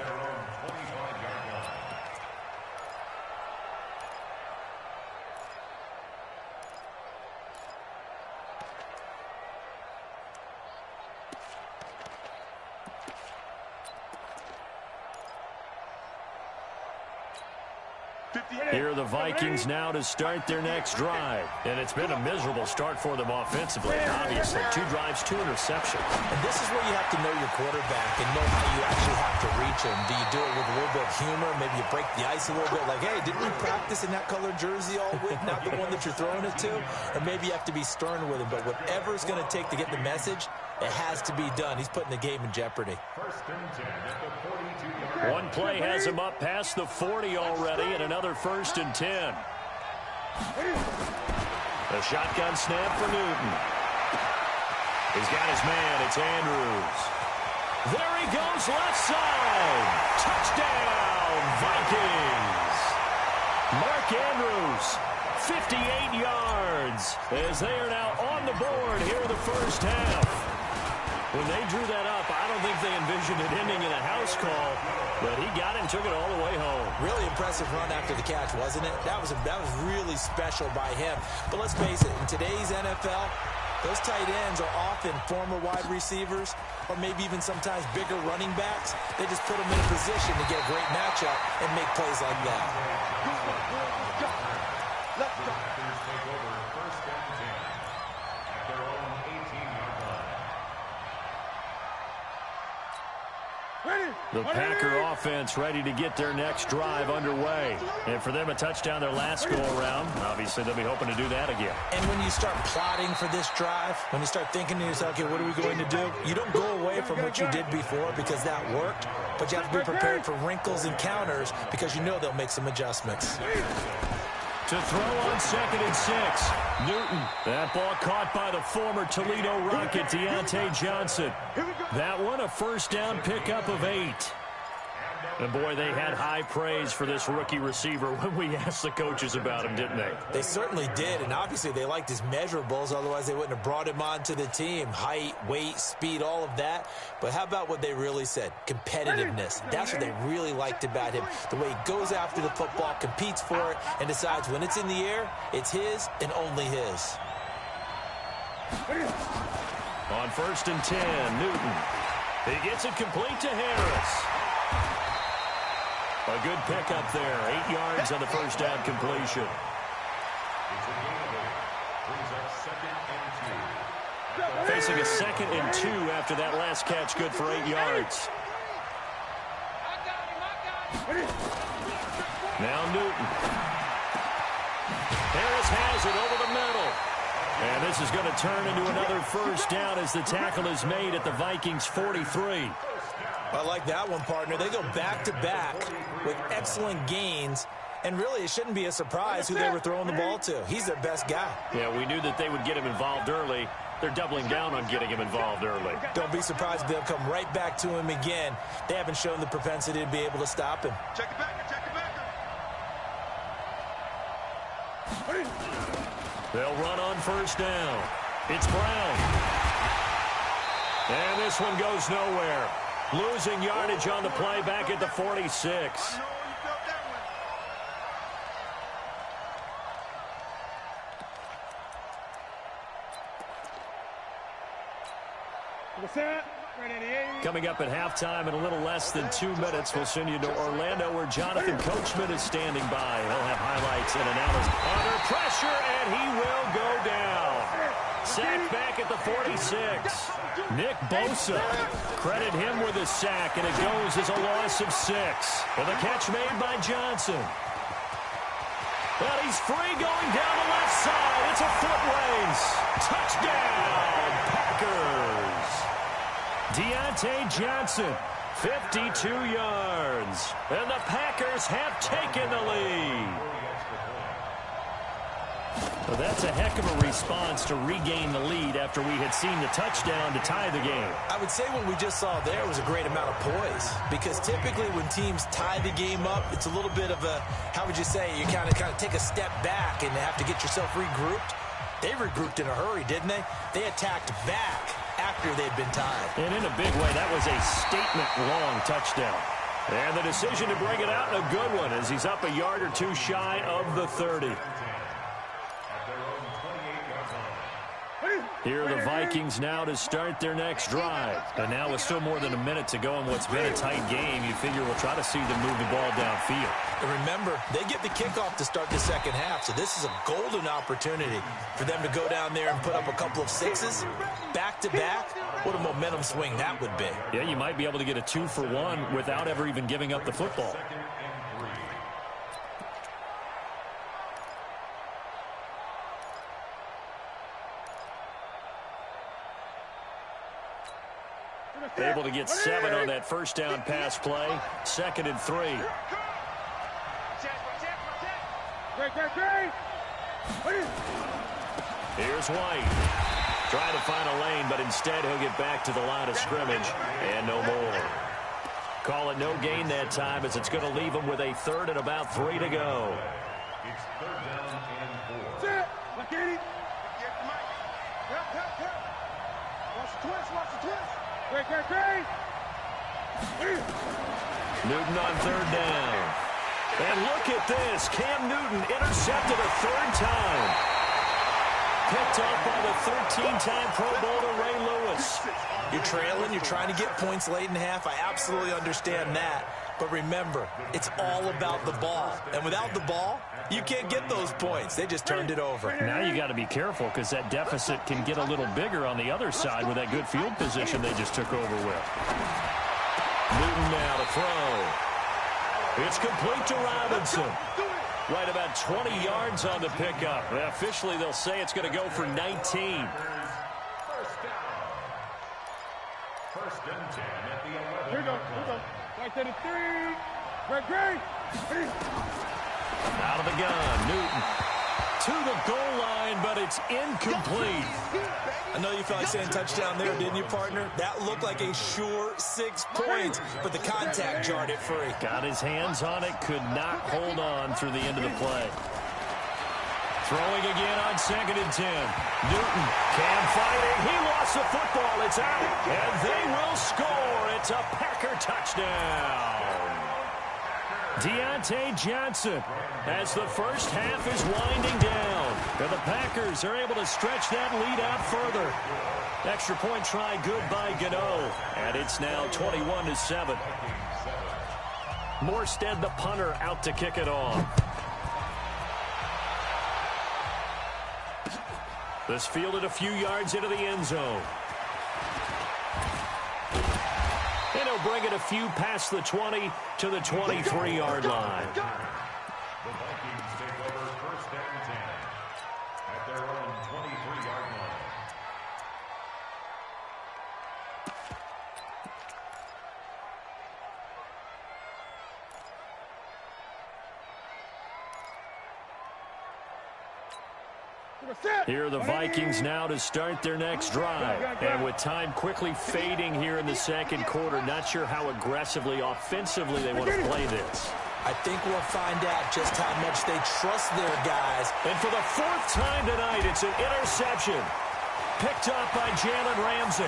Here are the Vikings now to start their next drive. And it's been a miserable start for them offensively, obviously. 2 drives, 2 interceptions. And this is where you have to know your quarterback and know how you actually have to reach him. Do you do it with a little bit of humor? Maybe you break the ice a little bit. Like, hey, didn't we practice in that colored jersey all week? Not the one that you're throwing it to? Or maybe you have to be stern with him. But whatever it's going to take to get the message, it has to be done. He's putting the game in jeopardy. First and 10 at the 42-yard line. One play has him up past the 40 already, and another first and 10. The shotgun snap for Newton. He's got his man. It's Andrews. There he goes, left side. Touchdown, Vikings. Mark Andrews, 58 yards, as they are now on the board here in the first half. When they drew that up, I don't think they envisioned it ending in a house call, but he got it and took it all the way home. Really impressive run after the catch, wasn't it? That was really special by him. But let's face it, in today's NFL, those tight ends are often former wide receivers or maybe even sometimes bigger running backs. They just put them in a position to get a great matchup and make plays like that. Let's go. Packers take over first and 10 at their own 18-yard line. The Packer offense ready to get their next drive underway. And for them, a touchdown their last go-around. Obviously, they'll be hoping to do that again. And when you start plotting for this drive, when you start thinking to yourself, okay, what are we going to do? You don't go away from what you did before because that worked, but you have to be prepared for wrinkles and counters because you know they'll make some adjustments. To throw on 2nd and 6. Newton. That ball caught by the former Toledo Rocket, Deontay Johnson. That one a first down pickup of 8. And, boy, they had high praise for this rookie receiver when we asked the coaches about him, didn't they? They certainly did, and obviously they liked his measurables. Otherwise, they wouldn't have brought him onto the team. Height, weight, speed, all of that. But how about what they really said? Competitiveness. That's what they really liked about him. The way he goes after the football, competes for it, and decides when it's in the air, it's his and only his. On 1st and 10, Newton. He gets it complete to Harris. A good pickup there. 8 yards on the first down completion. Facing a 2nd and 2 after that last catch, good for 8 yards. Now Newton. Harris has it over the middle. And this is going to turn into another first down as the tackle is made at the Vikings 43. I like that one, partner. They go back-to-back with excellent gains, and really it shouldn't be a surprise who they were throwing the ball to. He's their best guy. Yeah, we knew that they would get him involved early. They're doubling down on getting him involved early. Don't be surprised if they'll come right back to him again. They haven't shown the propensity to be able to stop him. Check it back, check it back. They'll run on first down. It's Brown. And this one goes nowhere. Losing yardage on the play back at the 46. Coming up at halftime in a little less than 2 minutes, we'll send you to Orlando where Jonathan Coachman is standing by. He'll have highlights and analysis. Under pressure, and he will go down. Sack back at the 46. Nick Bosa. Credit him with a sack, and it goes as a loss of 6. With a catch made by Johnson. But he's free going down the left side. It's a foot race. Touchdown, Packers. Deontay Johnson, 52 yards. And the Packers have taken the lead. Well, that's a heck of a response to regain the lead after we had seen the touchdown to tie the game. I would say what we just saw there was a great amount of poise, because typically when teams tie the game up, it's a little bit of a, how would you say, you kind of take a step back and have to get yourself regrouped. They regrouped in a hurry, didn't they? They attacked back after they'd been tied. And in a big way, that was a statement-long touchdown. And the decision to bring it out, a good one, as he's up a yard or two shy of the 30. Here are the Vikings now to start their next drive. And now with still more than a minute to go in what's been a tight game, you figure we'll try to see them move the ball downfield. And remember, they get the kickoff to start the second half, so this is a golden opportunity for them to go down there and put up a couple of sixes back-to-back. What a momentum swing that would be. Yeah, you might be able to get a 2-for-1 without ever even giving up the football. Able to get 7 on that first down pass play. 2nd and 3. Here's White. Trying to find a lane, but instead he'll get back to the line of scrimmage and no more. Call it no gain that time, as it's going to leave him with a 3rd and about 3 to go. It's 3rd down and 4. Watch the twist, watch the twist. Newton on 3rd down. And look at this. Cam Newton intercepted a 3rd time. Picked off by the 13-time Pro Bowler Ray Lewis. You're trailing. You're trying to get points late in half. I absolutely understand that. But remember, it's all about the ball. And without the ball, you can't get those points. They just turned it over. Now you got to be careful, because that deficit can get a little bigger on the other side with that good field position they just took over with. Newton now to throw. It's complete to Robinson. Right about 20 yards on the pickup. Officially, they'll say it's going to go for 19. First down. 1st and 10 at the 11. Here we go. Right to the 3. Great. Out of the gun, Newton. to the goal line, but it's incomplete. I know you felt like saying touchdown there, didn't you, partner? That looked like a sure 6 points, but the contact jarred it free. Got his hands on it, could not hold on through the end of the play. Throwing again on 2nd and 10. Newton can fight it. He lost the football. It's out. And they will score. It's a Packer touchdown. Deontay Johnson as the first half is winding down. And the Packers are able to stretch that lead out further. Extra point try good by Gano. And it's now 21-7. Morstead, the punter, out to kick it off. This fielded a few yards into the end zone. And he'll bring it a few past the 20 to the 23-yard line. The Vikings take over 1st and 10 at their own 23-yard line. Here are the Vikings now to start their next drive. And with time quickly fading here in the second quarter, not sure how aggressively, offensively they want to play this. I think we'll find out just how much they trust their guys. And for the 4th time tonight, it's an interception. Picked up by Jalen Ramsey.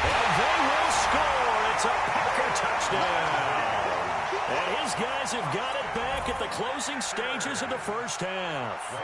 And they will score. It's a Packer touchdown. And his guys have got it back at the closing stages of the first half.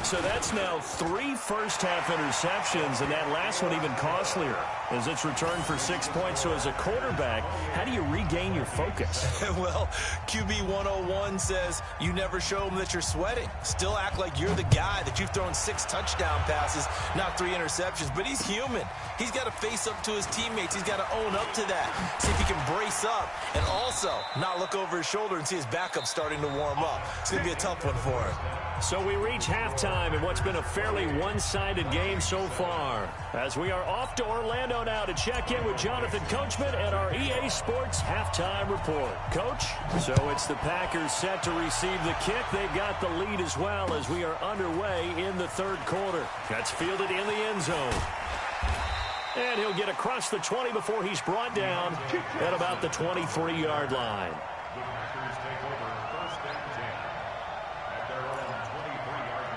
So that's now 3 first-half interceptions, and that last one even costlier as it's returned for 6 points. So as a quarterback, how do you regain your focus? Well, QB 101 says you never show them that you're sweating. Still act like you're the guy, that you've thrown 6 touchdown passes, not 3 interceptions. But he's human. He's got to face up to his teammates. He's got to own up to that. See if he can brace up and also not look over his shoulder and see his backup starting to warm up. It's going to be a tough one for him. So we reach halftime in what's been a fairly one-sided game so far. As we are off to Orlando now to check in with Jonathan Coachman and our EA Sports Halftime Report. Coach, so it's the Packers set to receive the kick. They've got the lead as well as we are underway in the 3rd quarter. That's fielded in the end zone. And he'll get across the 20 before he's brought down at about the 23-yard line. The Packers take over 1st and 10 at their own 23-yard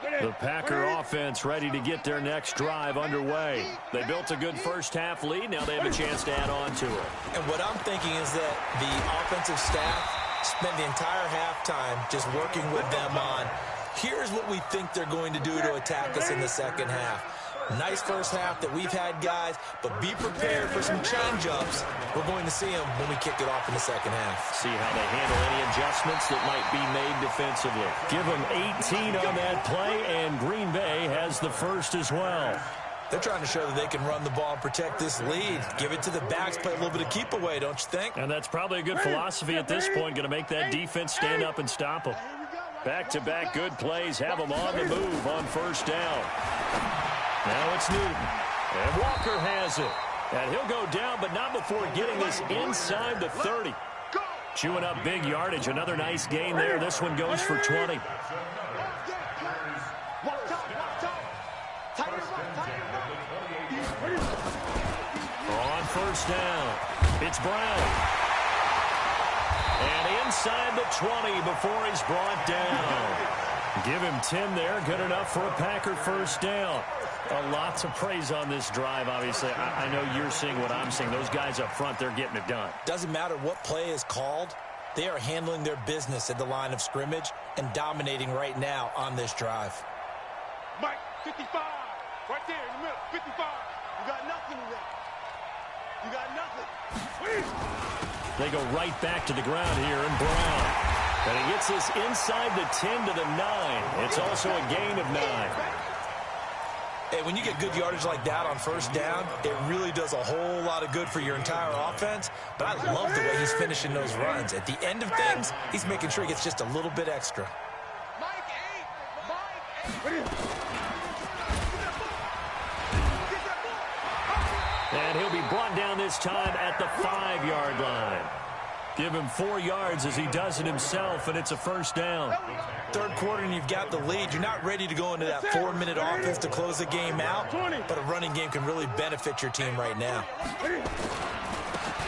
line. The Packer offense ready to get their next drive underway. They built a good first-half lead. Now they have a chance to add on to it. And what I'm thinking is that the offensive staff spent the entire halftime just working with them on, here's what we think they're going to do to attack us in the second half. Nice first half that we've had, guys, but be prepared for some change-ups. We're going to see them when we kick it off in the second half. See how they handle any adjustments that might be made defensively. Give them 18 on that play, and Green Bay has the first as well. They're trying to show that they can run the ball and protect this lead. Give it to the backs, play a little bit of keep away, don't you think? And that's probably a good philosophy at this point, going to make that defense stand up and stop them. Back-to-back good plays have them on the move on first down. Now it's Newton. And Walker has it. And he'll go down, but not before getting this inside the 30. Chewing up big yardage. Another nice gain there. This one goes for 20. On first down, it's Brown. And inside the 20 before he's brought down. Give him 10 there. Good enough for a Packer first down. A lot to praise on this drive, obviously. I know you're seeing what I'm seeing. Those guys up front, they're getting it done. Doesn't matter what play is called. They are handling their business at the line of scrimmage and dominating right now on this drive. Mike, 55. Right there in the middle. 55. You got nothing in there. You got nothing. They go right back to the ground here, and Brown. And he gets this inside the 10 to the 9. It's also a gain of 9. Hey, when you get good yardage like that on first down, it really does a whole lot of good for your entire offense. But I love the way he's finishing those runs. At the end of things, he's making sure he gets just a little bit extra. And he'll be brought down this time at the 5-yard line. Give him 4 yards as he does it himself, and it's a first down. Third quarter and you've got the lead. You're not ready to go into that 4-minute offense to close the game out, but a running game can really benefit your team right now.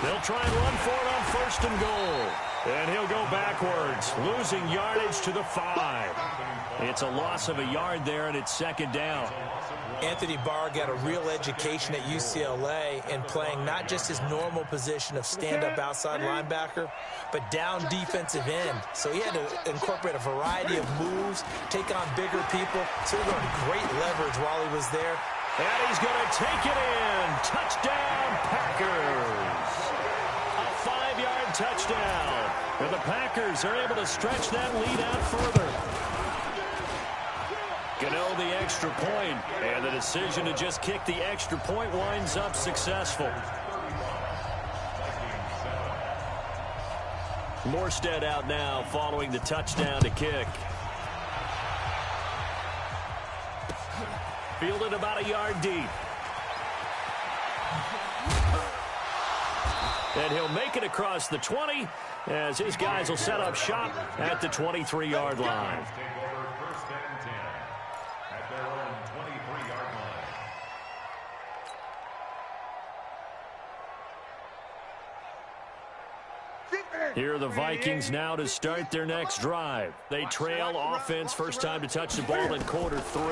They'll try and run for it on first and goal. And he'll go backwards, losing yardage to the 5. It's a loss of a yard there, and it's second down. Anthony Barr got a real education at UCLA in playing not just his normal position of stand-up outside linebacker, but down defensive end. So he had to incorporate a variety of moves, take on bigger people. So he learned great leverage while he was there. And he's going to take it in. Touchdown, Packers. A 5-yard touchdown. And the Packers are able to stretch that lead out further. Gano the extra point, and the decision to just kick the extra point winds up successful. Morstead out now following the touchdown to kick. Fielded about a yard deep. And he'll make it across the 20 as his guys will set up shop at the 23-yard line. Here are the Vikings now to start their next drive. They trail offense, first time to touch the ball in quarter 3,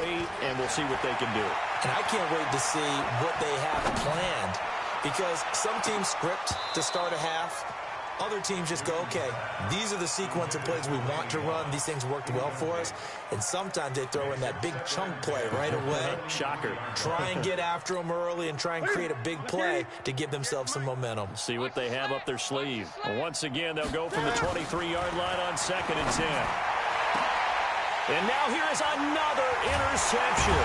and we'll see what they can do. And I can't wait to see what they have planned, because some teams script to start a half. Other teams just go, okay, these are the sequence of plays we want to run. These things worked well for us. And sometimes they throw in that big chunk play right away. Shocker. Try and get after them early and try and create a big play to give themselves some momentum. See what they have up their sleeve. Once again, they'll go from the 23-yard line on 2nd and 10. And now here is another interception.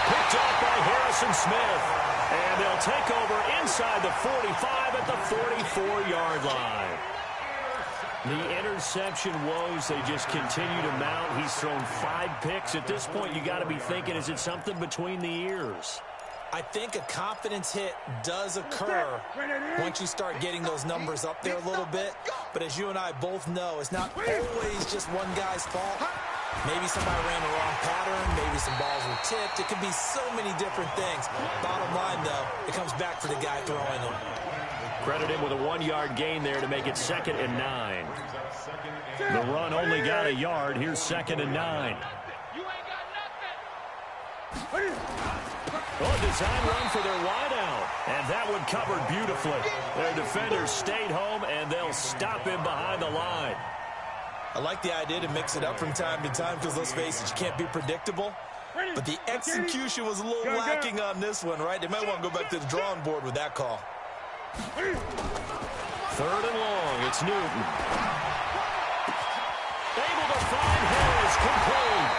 Picked off by Harrison Smith. And they'll take over inside the 45 at the 44-yard line. The interception woes, they just continue to mount. He's thrown 5 picks. At this point, you got to be thinking, is it something between the ears? I think a confidence hit does occur once you start getting those numbers up there a little bit. But as you and I both know, it's not always just one guy's fault. Maybe somebody ran the wrong pattern. Maybe some balls were tipped. It could be so many different things. Bottom line, though, it comes back for the guy throwing them. Credit him with a 1-yard gain there to make it 2nd and 9. The run only got a yard. Here's 2nd and 9. Oh, design run for their wideout. And that one covered beautifully. Their defenders stayed home, and they'll stop him behind the line. I like the idea to mix it up from time to time because, let's face it, you can't be predictable. But the execution was a little lacking on this one, right? They might want to go back to the drawing board with that call. 3rd and long. It's Newton. Able to find Harris, complete.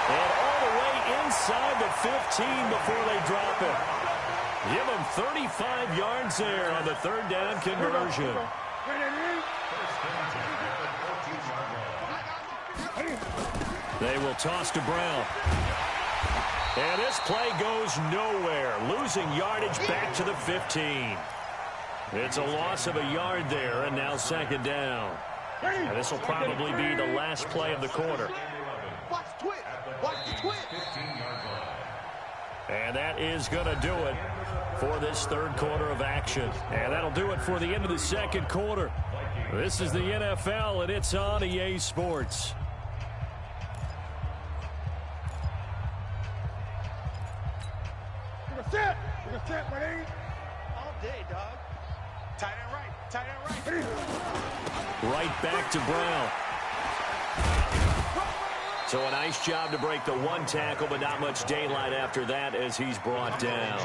And all the way inside the 15 before they drop it. Give them 35 yards there on the 3rd down conversion. They will toss to Brown. And this play goes nowhere. Losing yardage back to the 15. It's a loss of a yard there, and now 2nd down. And this will probably be the last play of the quarter. Watch the twist. Watch the twist. And that is going to do it for this 3rd quarter of action. And that'll do it for the end of the 2nd quarter. This is the NFL, and it's on EA Sports. Set. Set, buddy. All day, dog. Tight end right. Tight end right. Right back to Brown. So a nice job to break the 1 tackle, but not much daylight after that as he's brought down.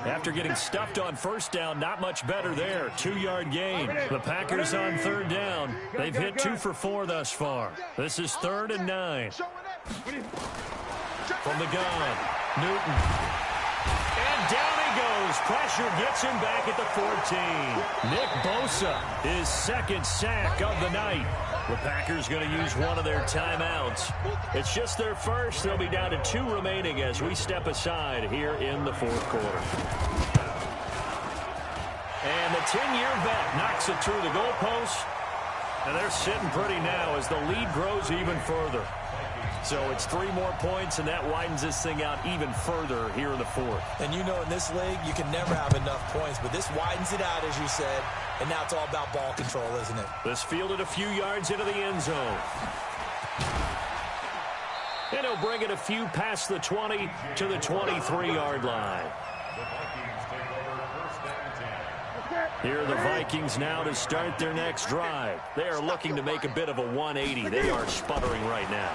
After getting stuffed on 1st down, not much better there. 2-yard gain. The Packers on 3rd down. They've hit 2 for 4 thus far. This is 3rd and 9. From the gun, Newton. And down he goes. Pressure gets him back at the 14. Nick Bosa, his 2nd sack of the night. The Packers going to use one of their timeouts. It's just their first. They'll be down to 2 remaining as we step aside here in the 4th quarter. And the 10-year vet knocks it through the goalpost. And they're sitting pretty now as the lead grows even further. So it's 3 more points, and that widens this thing out even further here in the fourth. And you know in this league, you can never have enough points, but this widens it out, as you said, and now it's all about ball control, isn't it? This fielded a few yards into the end zone. And he'll bring it a few past the 20 to the 23-yard line. Here are the Vikings now to start their next drive. They are looking to make a bit of a 180. They are sputtering right now.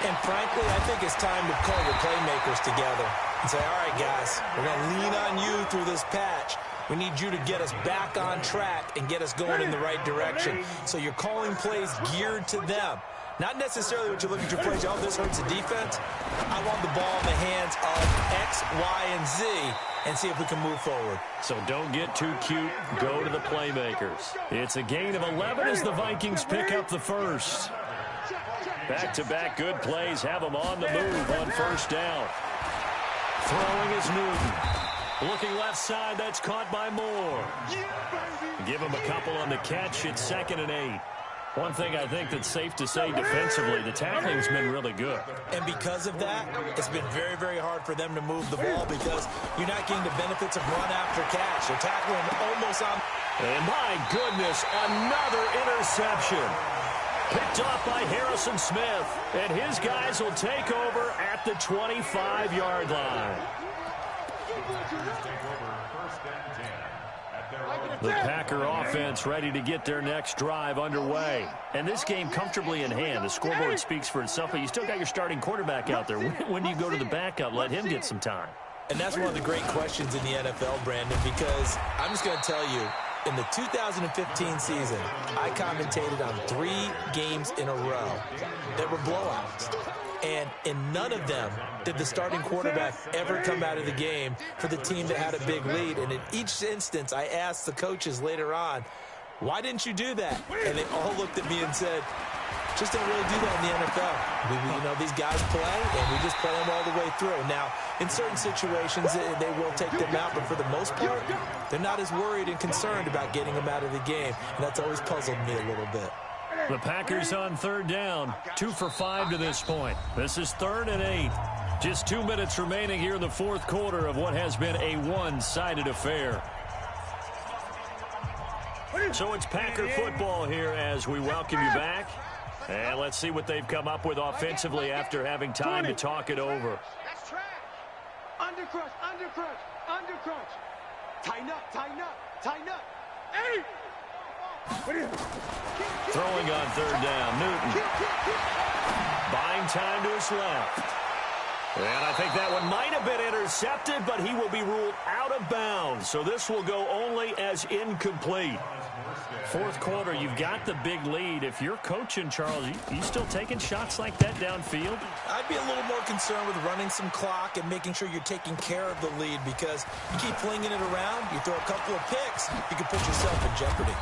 And frankly, I think it's time to call your playmakers together and say, all right, guys, we're going to lean on you through this patch. We need you to get us back on track and get us going in the right direction. So you're calling plays geared to them. Not necessarily what you look at your plays, oh, this hurts the defense. I want the ball in the hands of X, Y, and Z and see if we can move forward. So don't get too cute. Go to the playmakers. It's a gain of 11 as the Vikings pick up the first. Back-to-back good plays have them on the move on first down. Throwing is Newton. Looking left side, that's caught by Moore. Give him a couple on the catch. It's 2nd and 8. One thing I think that's safe to say defensively, the tackling's been really good. And because of that, it's been very, very hard for them to move the ball because you're not getting the benefits of run after catch. They're tackling almost on. And my goodness, another interception. Picked off by Harrison Smith. And his guys will take over at the 25-yard line. The Packer offense ready to get their next drive underway. And this game comfortably in hand. The scoreboard speaks for itself, but you still got your starting quarterback out there. When do you go to the backup? Let him get some time. And that's one of the great questions in the NFL, Brandon, because I'm just going to tell you, in the 2015 season, I commentated on 3 games in a row that were blowouts. And in none of them did the starting quarterback ever come out of the game for the team that had a big lead. And in each instance, I asked the coaches later on, why didn't you do that? And they all looked at me and said, just don't really do that in the NFL. You know, these guys play, and we just play them all the way through. Now, in certain situations, they will take them out, but for the most part, they're not as worried and concerned about getting them out of the game. And that's always puzzled me a little bit. The Packers on 3rd down, 2 for 5 to this point. This is 3rd and 8. Just 2 minutes remaining here in the 4th quarter of what has been a one-sided affair. So it's Packer football here as we welcome you back. And let's see what they've come up with offensively after having time to talk it over. That's track. Undercrush, undercrush, undercrush. Tighten up, tighten up, tighten up. 8. Throwing on 3rd down, Newton. Buying time to his left. And I think that one might have been intercepted, but he will be ruled out of bounds. So this will go only as incomplete. 4th quarter, you've got the big lead. If you're coaching, Charles, you still taking shots like that downfield? I'd be a little more concerned with running some clock and making sure you're taking care of the lead because you keep flinging it around, you throw a couple of picks, you can put yourself in jeopardy.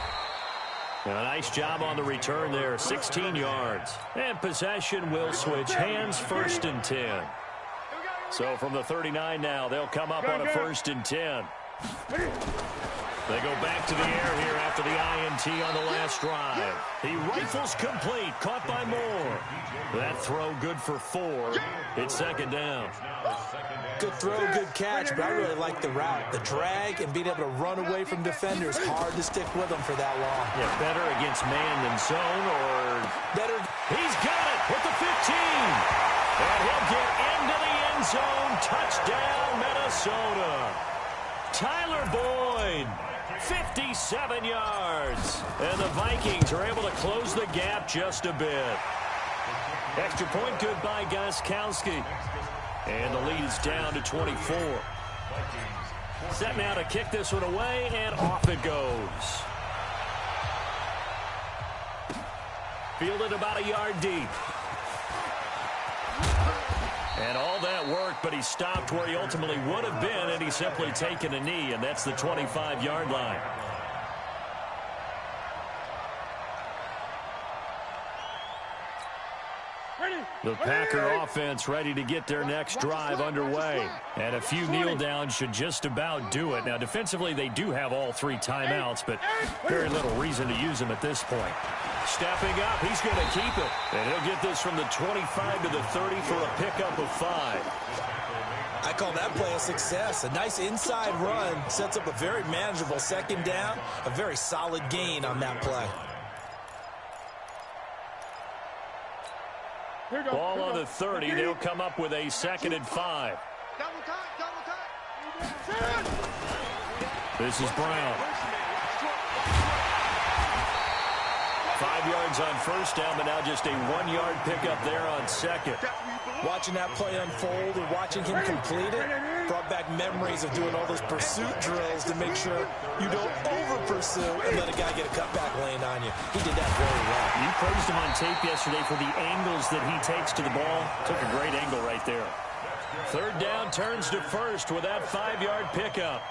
A nice job on the return there, 16 yards. And possession will switch hands, 1st and 10. So from the 39 now, they'll come up on a 1st and 10. They go back to the air here after the INT on the last drive. He rifles complete, caught by Moore. That throw good for 4. It's 2nd down. Good throw, good catch, but I really like the route. The drag and being able to run away from defenders, hard to stick with them for that long. Yeah, better against man than zone or better. He's got it with the 15. And he'll get into the end zone. Touchdown, Minnesota. Tyler Boyd, 57 yards. And the Vikings are able to close the gap just a bit. Extra point good by Gostkowski. And the lead is down to 24. Set now to kick this one away, and off it goes. Fielded about a yard deep. And all that work, but he stopped where he ultimately would have been, and he's simply taken a knee, and that's the 25-yard line. The Packer offense ready to get their next drive underway. And a few kneel downs should just about do it. Now, defensively, they do have all 3 timeouts, but very little reason to use them at this point. Stepping up, he's going to keep it. And he'll get this from the 25 to the 30 for a pickup of 5. I call that play a success. A nice inside run sets up a very manageable second down. A very solid gain on that play. Ball on the 30. They'll come up with a 2nd and 5. This is Brown. 5 yards on first down, but now just a 1-yard pickup there on 2nd. Watching that play unfold and watching him complete it brought back memories of doing all those pursuit drills to make sure you don't over-pursue and let a guy get a cutback lane on you. He did that very well. You praised him on tape yesterday for the angles that he takes to the ball. Took a great angle right there. 3rd down turns to 1st with that 5-yard pickup.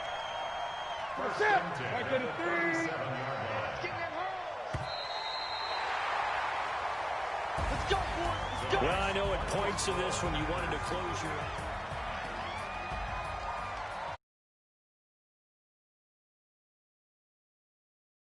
Well, I know at points in this when you wanted to close your